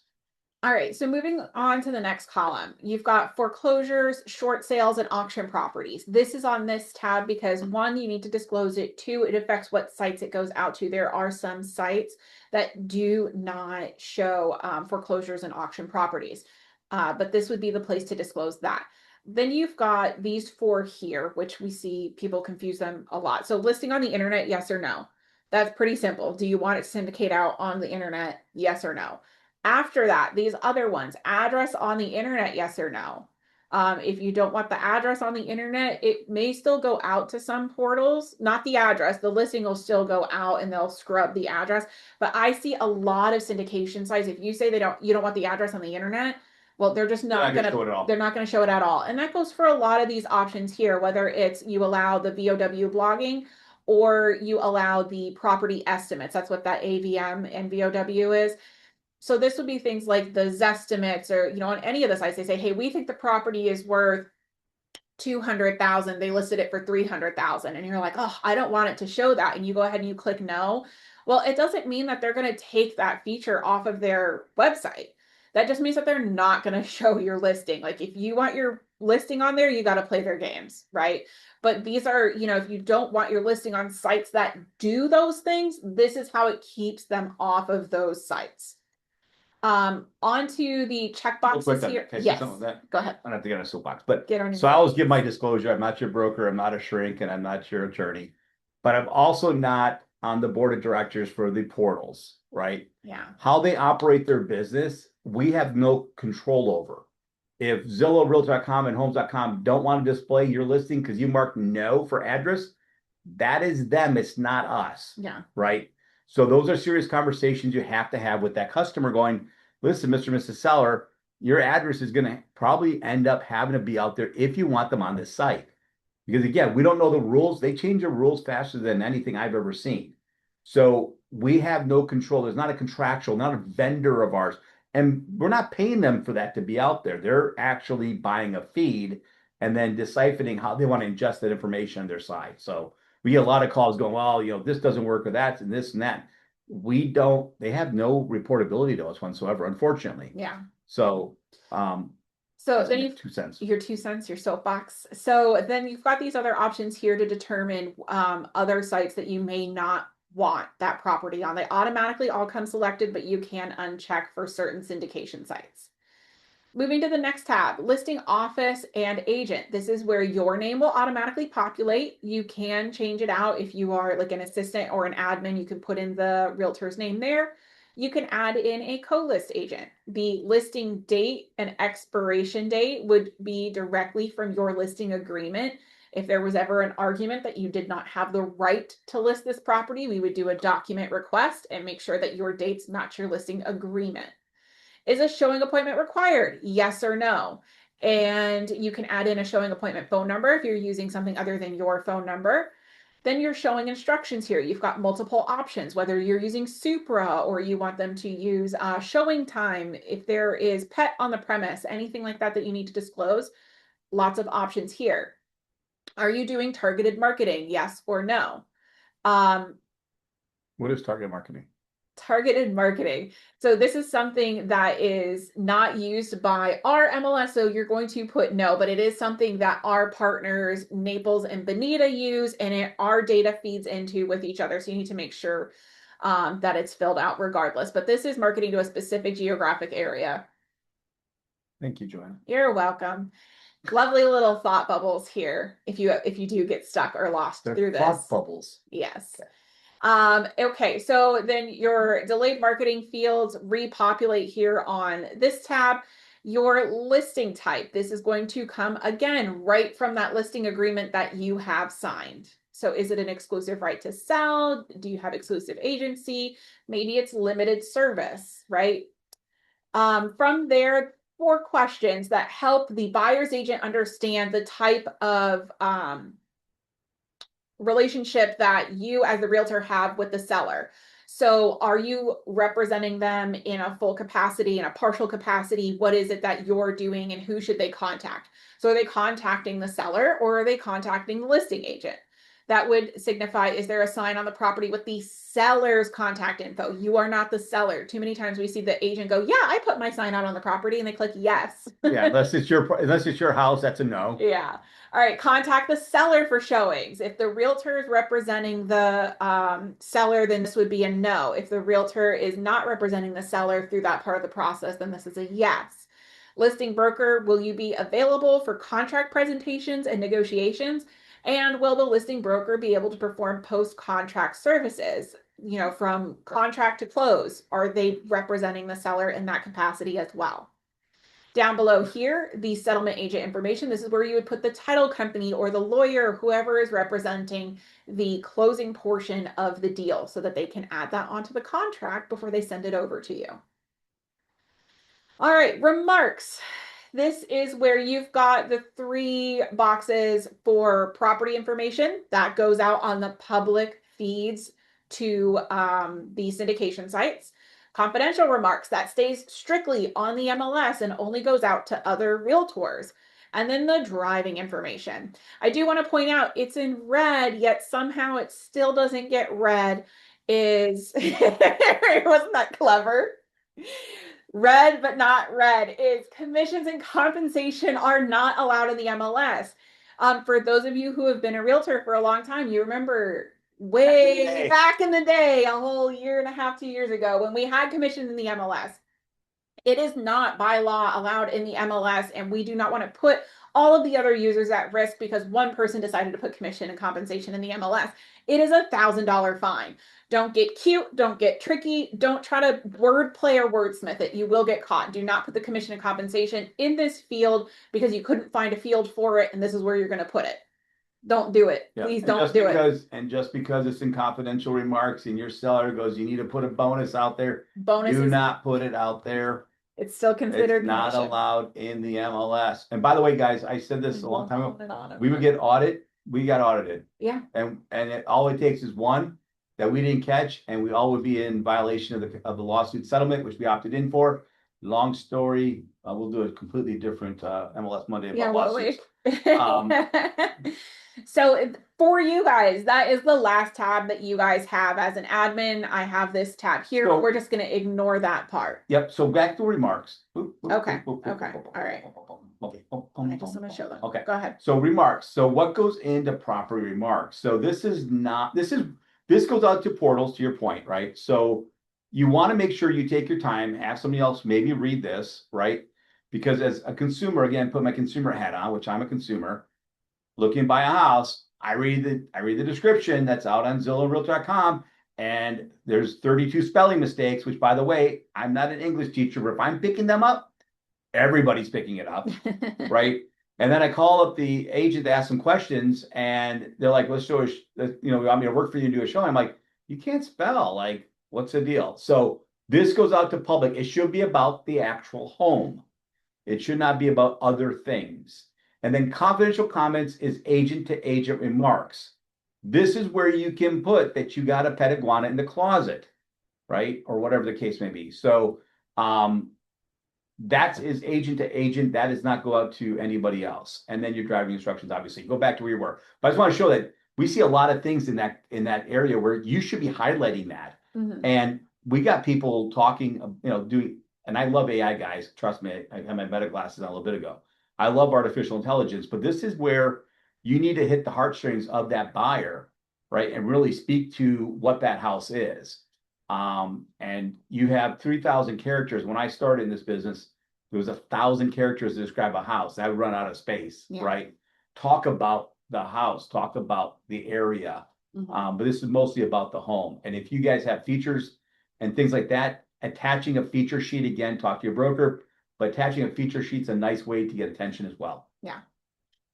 S2: All right, so moving on to the next column, you've got foreclosures, short sales, and auction properties. This is on this tab because one, you need to disclose it. Two, it affects what sites it goes out to. There are some sites that do not show foreclosures and auction properties, but this would be the place to disclose that. Then you've got these four here, which we see people confuse them a lot. So listing on the internet, yes or no? That's pretty simple. Do you want it to syndicate out on the internet? Yes or no? After that, these other ones, address on the internet, yes or no? If you don't want the address on the internet, it may still go out to some portals, not the address. The listing will still go out and they'll scrub the address. But I see a lot of syndication sites. If you say you don't want the address on the internet, well, they're just not
S1: They're not gonna
S2: gonna
S1: show it at all.
S2: they're not gonna show it at all. And that goes for a lot of these options here, whether it's you allow the VOW blogging or you allow the property estimates. That's what that AVM and VOW is. So this would be things like the Zestimates, or, on any of the sites, they say, hey, we think the property is worth 200,000. They listed it for 300,000. And you're like, oh, I don't want it to show that. And you go ahead and you click no. Well, it doesn't mean that they're going to take that feature off of their website. That just means that they're not going to show your listing. Like if you want your listing on there, you got to play their games, right? But these are, if you don't want your listing on sites that do those things, this is how it keeps them off of those sites. Onto the
S1: Real
S2: checkboxes
S1: quick then,
S2: here.
S1: can I say
S2: Yes,
S1: something with that?
S2: go ahead.
S1: I don't have to get on a soapbox, but
S2: Get on your
S1: so I always give my disclosure. I'm not your broker, I'm not a shrink, and I'm not your attorney. But I'm also not on the board of directors for the portals, right?
S2: Yeah.
S1: How they operate their business, we have no control over. If Zillow, Realtor.com, and Homes.com don't want to display your listing because you marked no for address, that is them. It's not us.
S2: Yeah.
S1: Right. So those are serious conversations you have to have with that customer going, listen, Mr. and Mrs. Seller, your address is going to probably end up having to be out there if you want them on this site. Because again, we don't know the rules. They change the rules faster than anything I've ever seen. So we have no control. There's not a contractual, not a vendor of ours. And we're not paying them for that to be out there. They're actually buying a feed and then deciphering how they want to ingest that information on their side. So we get a lot of calls going, well, this doesn't work with that and this and that. They have no reportability to us whatsoever, unfortunately.
S2: Yeah.
S1: So,
S2: so then you've
S1: 2 cents.
S2: Your 2 cents, your soapbox. So then you've got these other options here to determine other sites that you may not want that property on. They automatically all come selected, but you can uncheck for certain syndication sites. Moving to the next tab, listing office and agent. This is where your name will automatically populate. You can change it out if you are like an assistant or an admin. You can put in the realtor's name there. You can add in a co-list agent. The listing date and expiration date would be directly from your listing agreement. If there was ever an argument that you did not have the right to list this property, we would do a document request and make sure that your dates match your listing agreement. Is a showing appointment required? Yes or no? And you can add in a showing appointment phone number if you're using something other than your phone number. Then you're showing instructions here. You've got multiple options, whether you're using Supra or you want them to use showing time, if there is pet on the premise, anything like that that you need to disclose, lots of options here. Are you doing targeted marketing? Yes or no?
S1: What is target marketing?
S2: Targeted marketing. So this is something that is not used by our MLS. So you're going to put no, but it is something that our partners, Naples and Bonita, use, and our data feeds into with each other. So you need to make sure that it's filled out regardless. But this is marketing to a specific geographic area.
S1: Thank you, Joanna.
S2: You're welcome. Lovely little thought bubbles here. If you do get stuck or lost through this.
S1: Thought bubbles.
S2: Yes. Okay, so then your delayed marketing fields repopulate here on this tab. Your listing type, this is going to come again right from that listing agreement that you have signed. So is it an exclusive right to sell? Do you have exclusive agency? Maybe it's limited service, right? From there, 4 questions that help the buyer's agent understand the type of relationship that you as the realtor have with the seller. So are you representing them in a full capacity, in a partial capacity? What is it that you're doing and who should they contact? So are they contacting the seller or are they contacting the listing agent? That would signify, is there a sign on the property with the seller's contact info? You are not the seller. Too many times we see the agent go, yeah, I put my sign out on the property, and they click yes.
S1: Yeah, unless it's your house, that's a no.
S2: Yeah. All right. Contact the seller for showings. If the realtor is representing the seller, then this would be a no. If the realtor is not representing the seller through that part of the process, then this is a yes. Listing broker, will you be available for contract presentations and negotiations? And will the listing broker be able to perform post-contract services? You know, from contract to close, are they representing the seller in that capacity as well? Down below here, the settlement agent information. This is where you would put the title company or the lawyer, whoever is representing the closing portion of the deal, so that they can add that onto the contract before they send it over to you. All right, remarks. This is where you've got the 3 boxes for property information that goes out on the public feeds to the syndication sites. Confidential remarks, that stays strictly on the MLS and only goes out to other realtors. And then the driving information. I do want to point out it's in red, yet somehow it still doesn't get read. Wasn't that clever? Red but not red is commissions and compensation are not allowed in the MLS. For those of you who have been a realtor for a long time, you remember way back in the day, a whole year and a half, 2 years ago, when we had commissions in the MLS. It is not by law allowed in the MLS, and we do not want to put all of the other users at risk because one person decided to put commission and compensation in the MLS. It is $1,000 fine. Don't get cute. Don't get tricky. Don't try to wordplay or wordsmith it. You will get caught. Do not put the commission and compensation in this field because you couldn't find a field for it, and this is where you're going to put it. Don't do it.
S1: Yeah.
S2: Please don't do it.
S1: And just because it's in confidential remarks and your seller goes, you need to put a bonus out there.
S2: Bonus
S1: Do
S2: is
S1: not put it out there.
S2: it's still considered
S1: It's not
S2: commission.
S1: allowed in the MLS. And by the way, guys, I said this a long time ago. We would get we got audited.
S2: Yeah.
S1: And all it takes is one that we didn't catch, and we all would be in violation of the lawsuit settlement, which we opted in for. Long story. We'll do a completely different MLS Monday about lawsuits.
S2: So for you guys, that is the last tab that you guys have as an admin. I have this tab here, but we're just going to ignore that part.
S1: Yep. So back to remarks.
S2: Okay. All right. I just want to show them.
S1: Okay.
S2: Go ahead.
S1: So remarks. So what goes into property remarks? So this goes out to portals, to your point, right? So you want to make sure you take your time, have somebody else maybe read this, right? Because as a consumer, again, put my consumer hat on, which I'm a consumer, looking to buy a house, I read the description that's out on ZillowRealtor.com, and there's 32 spelling mistakes, which, by the way, I'm not an English teacher, but if I'm picking them up, everybody's picking it up, right? And then I call up the agent to ask some questions, and they're like, let's show us, we want me to work for you and do a showing. I'm like, you can't spell, like, what's the deal? So this goes out to public. It should be about the actual home. It should not be about other things. And then confidential comments is agent to agent remarks. This is where you can put that you got a pet iguana in the closet, right? Or whatever the case may be. So that is agent to agent. That does not go out to anybody else. And then your driving instructions, obviously, go back to where you were. But I just want to show that we see a lot of things in that area where you should be highlighting that. Mm-hmm. And we got people talking, doing, and I love AI guys. Trust me, I had my meta glasses on a little bit ago. I love artificial intelligence, but this is where you need to hit the heartstrings of that buyer, right? And really speak to what that house is. And you have 3,000 characters. When I started in this business, there was 1,000 characters to describe a house. That would run out of space, right? Talk about the house, talk about the area. Mm-hmm. But this is mostly about the home. And if you guys have features and things like that, attaching a feature sheet, again, talk to your broker, but attaching a feature sheet's a nice way to get attention as well. Yeah.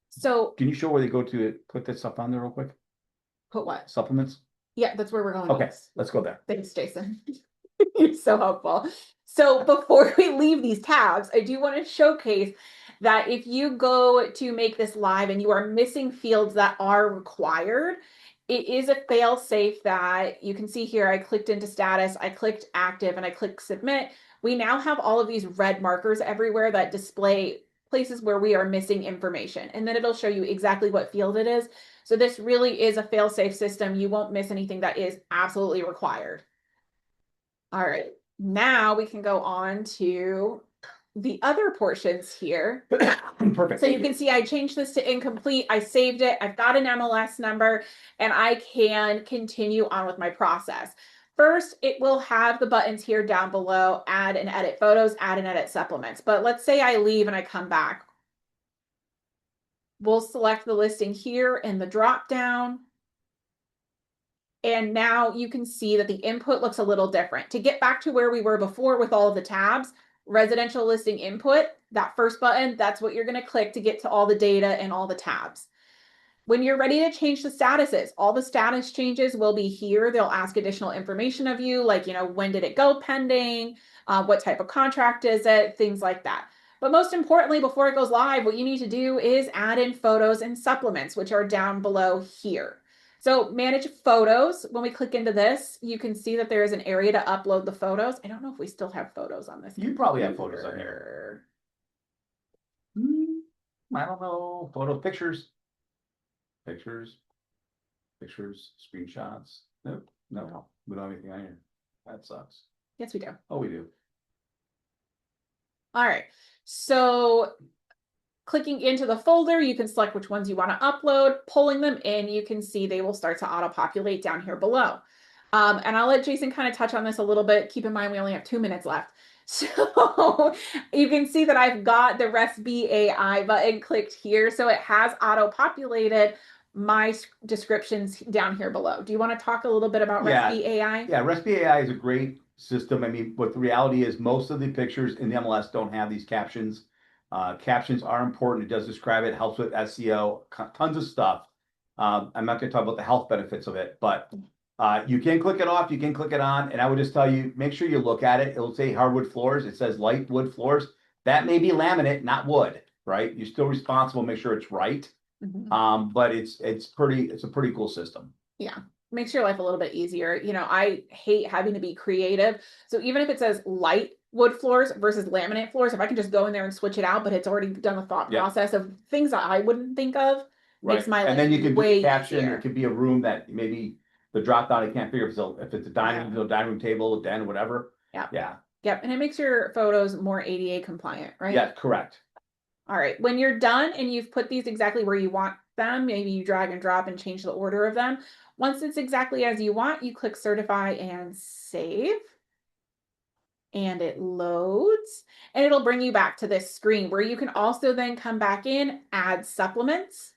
S1: So can you show where they go to put this stuff on there real quick?
S2: Put what?
S1: Supplements?
S2: Yeah, that's where we're going.
S1: Okay, let's go there.
S2: Thanks, Jason. You're so helpful. So before we leave these tabs, I do want to showcase that if you go to make this live and you are missing fields that are required, it is a fail safe that you can see here. I clicked into status, I clicked active, and I clicked submit. We now have all of these red markers everywhere that display places where we are missing information. And then it'll show you exactly what field it is. So this really is a fail-safe system. You won't miss anything that is absolutely required. All right, now we can go on to the other portions here.
S1: Perfect.
S2: So you can see I changed this to incomplete. I saved it. I've got an MLS number and I can continue on with my process. First, it will have the buttons here down below, add and edit photos, add and edit supplements. But let's say I leave and I come back. We'll select the listing here in the drop down. And now you can see that the input looks a little different. To get back to where we were before with all of the tabs, residential listing input, that first button, that's what you're going to click to get to all the data and all the tabs. When you're ready to change the statuses, all the status changes will be here. They'll ask additional information of you, like, when did it go pending? What type of contract is it? Things like that. But most importantly, before it goes live, what you need to do is add in photos and supplements, which are down below here. So manage photos. When we click into this, you can see that there is an area to upload the photos. I don't know if we still have photos on this.
S1: You probably have photos on here. I don't know. Pictures, screenshots. Nope. No, we don't have anything on here. That sucks.
S2: Yes, we do.
S1: Oh, we do.
S2: All right. So clicking into the folder, you can select which ones you want to upload. Pulling them in, you can see they will start to auto-populate down here below. And I'll let Jason kind of touch on this a little bit. Keep in mind, we only have 2 minutes left. So you can see that I've got the RESP AI button clicked here. So it has auto-populated my descriptions down here below. Do you want to talk a little bit about RESP AI?
S1: Yeah, RESP AI is a great system. I mean, what the reality is, most of the pictures in the MLS don't have these captions. Captions are important. It does describe it, helps with SEO, tons of stuff. I'm not going to talk about the health benefits of it, but you can click it off, you can click it on, and I would just tell you, make sure you look at it. It'll say hardwood floors. It says light wood floors. That may be laminate, not wood, right? You're still responsible. Make sure it's right. But it's a pretty cool system.
S2: Yeah. Makes your life a little bit easier. I hate having to be creative. So even if it says light wood floors versus laminate floors, if I can just go in there and switch it out, but it's already done the thought process of things that I wouldn't think of, makes my life
S1: and then you can
S2: way
S1: caption.
S2: easier.
S1: It could be a room that maybe the drop down, I can't figure if it's a dining room table, den, whatever.
S2: Yeah. Yep. And it makes your photos more ADA compliant, right?
S1: Yeah, correct.
S2: All right. When you're done and you've put these exactly where you want them, maybe you drag and drop and change the order of them. Once it's exactly as you want, you click certify and save. And it loads and it'll bring you back to this screen where you can also then come back in, add supplements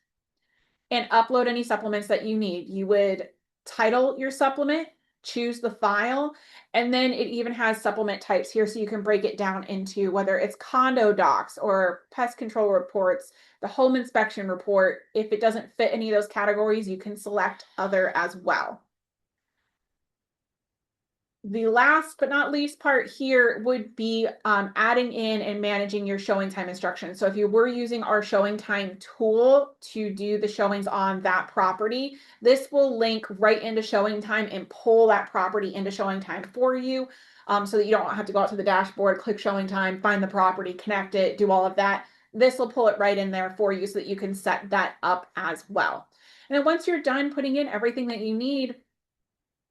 S2: and upload any supplements that you need. You would title your supplement, choose the file, and then it even has supplement types here so you can break it down into whether it's condo docs or pest control reports, the home inspection report. If it doesn't fit any of those categories, you can select other as well. The last but not least part here would be adding in and managing your showing time instructions. So if you were using our showing time tool to do the showings on that property, this will link right into showing time and pull that property into showing time for you, so that you don't have to go out to the dashboard, click showing time, find the property, connect it, do all of that. This will pull it right in there for you so that you can set that up as well. And then once you're done putting in everything that you need,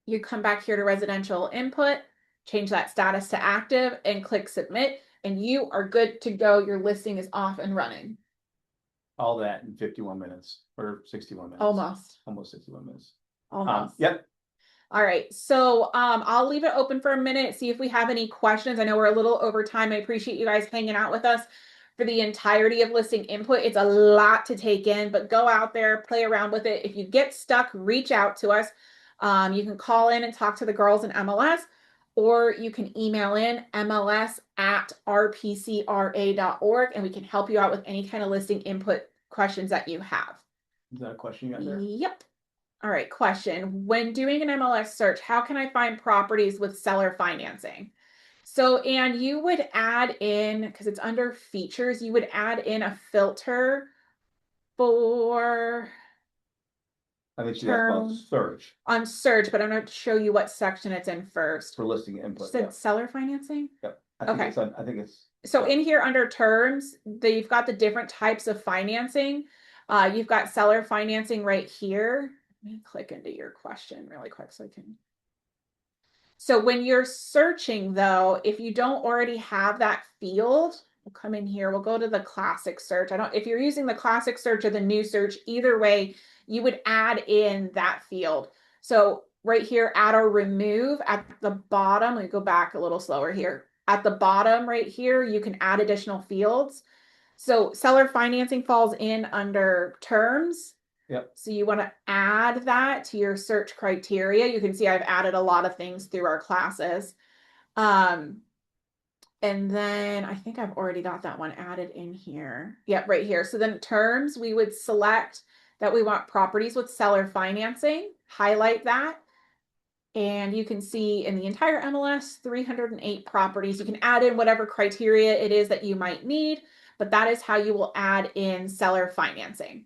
S2: you come back here to residential input, change that status to active and click submit, and you are good to go. Your listing is off and running.
S1: All that in 51 minutes or 61 minutes. Almost 61 minutes.
S2: Almost.
S1: Yep.
S2: All right. So I'll leave it open for a minute, see if we have any questions. I know we're a little over time. I appreciate you guys hanging out with us for the entirety of listing input. It's a lot to take in, but go out there, play around with it. If you get stuck, reach out to us. You can call in and talk to the girls in MLS, or you can email in mls@rpcra.org and we can help you out with any kind of listing input questions that you have.
S1: Is that a question you got there?
S2: Yep. All right, question. When doing an MLS search, how can I find properties with seller financing? So, and you would add in, because it's under features, you would add in a filter for...
S1: I think you have about search.
S2: On search, but I'm going to show you what section it's in first.
S1: For listing input.
S2: You said seller financing?
S1: Yep. I think it's.
S2: So in here under terms, you've got the different types of financing. You've got seller financing right here. Let me click into your question really quick so I can. So when you're searching though, if you don't already have that field, we'll come in here, we'll go to the classic search. If you're using the classic search or the new search, either way, you would add in that field. So right here, add or remove at the bottom, let me go back a little slower here. At the bottom right here, you can add additional fields. So seller financing falls in under terms.
S1: Yep.
S2: So you want to add that to your search criteria. You can see I've added a lot of things through our classes. And then I think I've already got that one added in here. Yep, right here. So then terms, we would select that we want properties with seller financing, highlight that. And you can see in the entire MLS, 308 properties. You can add in whatever criteria it is that you might need, but that is how you will add in seller financing.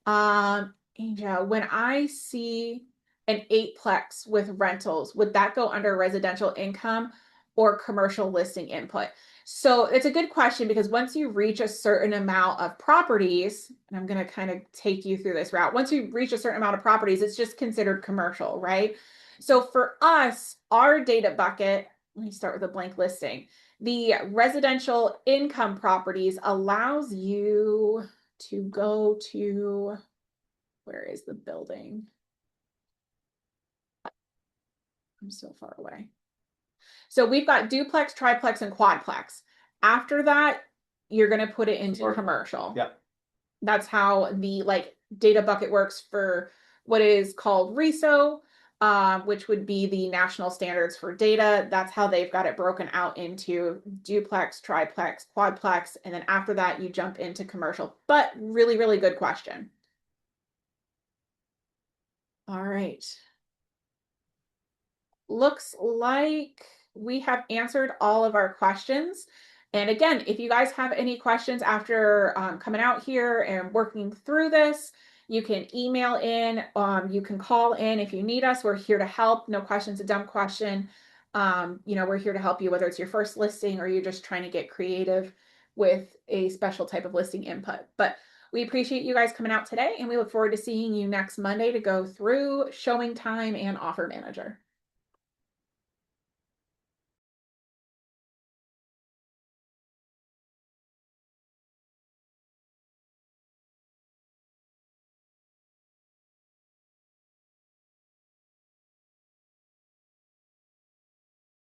S2: Angel, when I see an 8-plex with rentals, would that go under residential income or commercial listing input? So it's a good question because once you reach a certain amount of properties, and I'm going to kind of take you through this route. Once you reach a certain amount of properties, it's just considered commercial, right? So for us, our data bucket, let me start with a blank listing. The residential income properties allows you to go to, where is the building? I'm so far away. So we've got duplex, triplex, and quadplex. After that, you're going to put it into commercial.
S1: Yep.
S2: That's how the data bucket works for what is called RISO, which would be the national standards for data. That's how they've got it broken out into duplex, triplex, quadplex, and then after that you jump into commercial. But really, really good question. All right. Looks like we have answered all of our questions. And again, if you guys have any questions after coming out here and working through this, you can email in, you can call in if you need us. We're here to help. No question's a dumb question. We're here to help you, whether it's your first listing or you're just trying to get creative with a special type of listing input. But we appreciate you guys coming out today, and we look forward to seeing you next Monday to go through Showing Time and Offer Manager.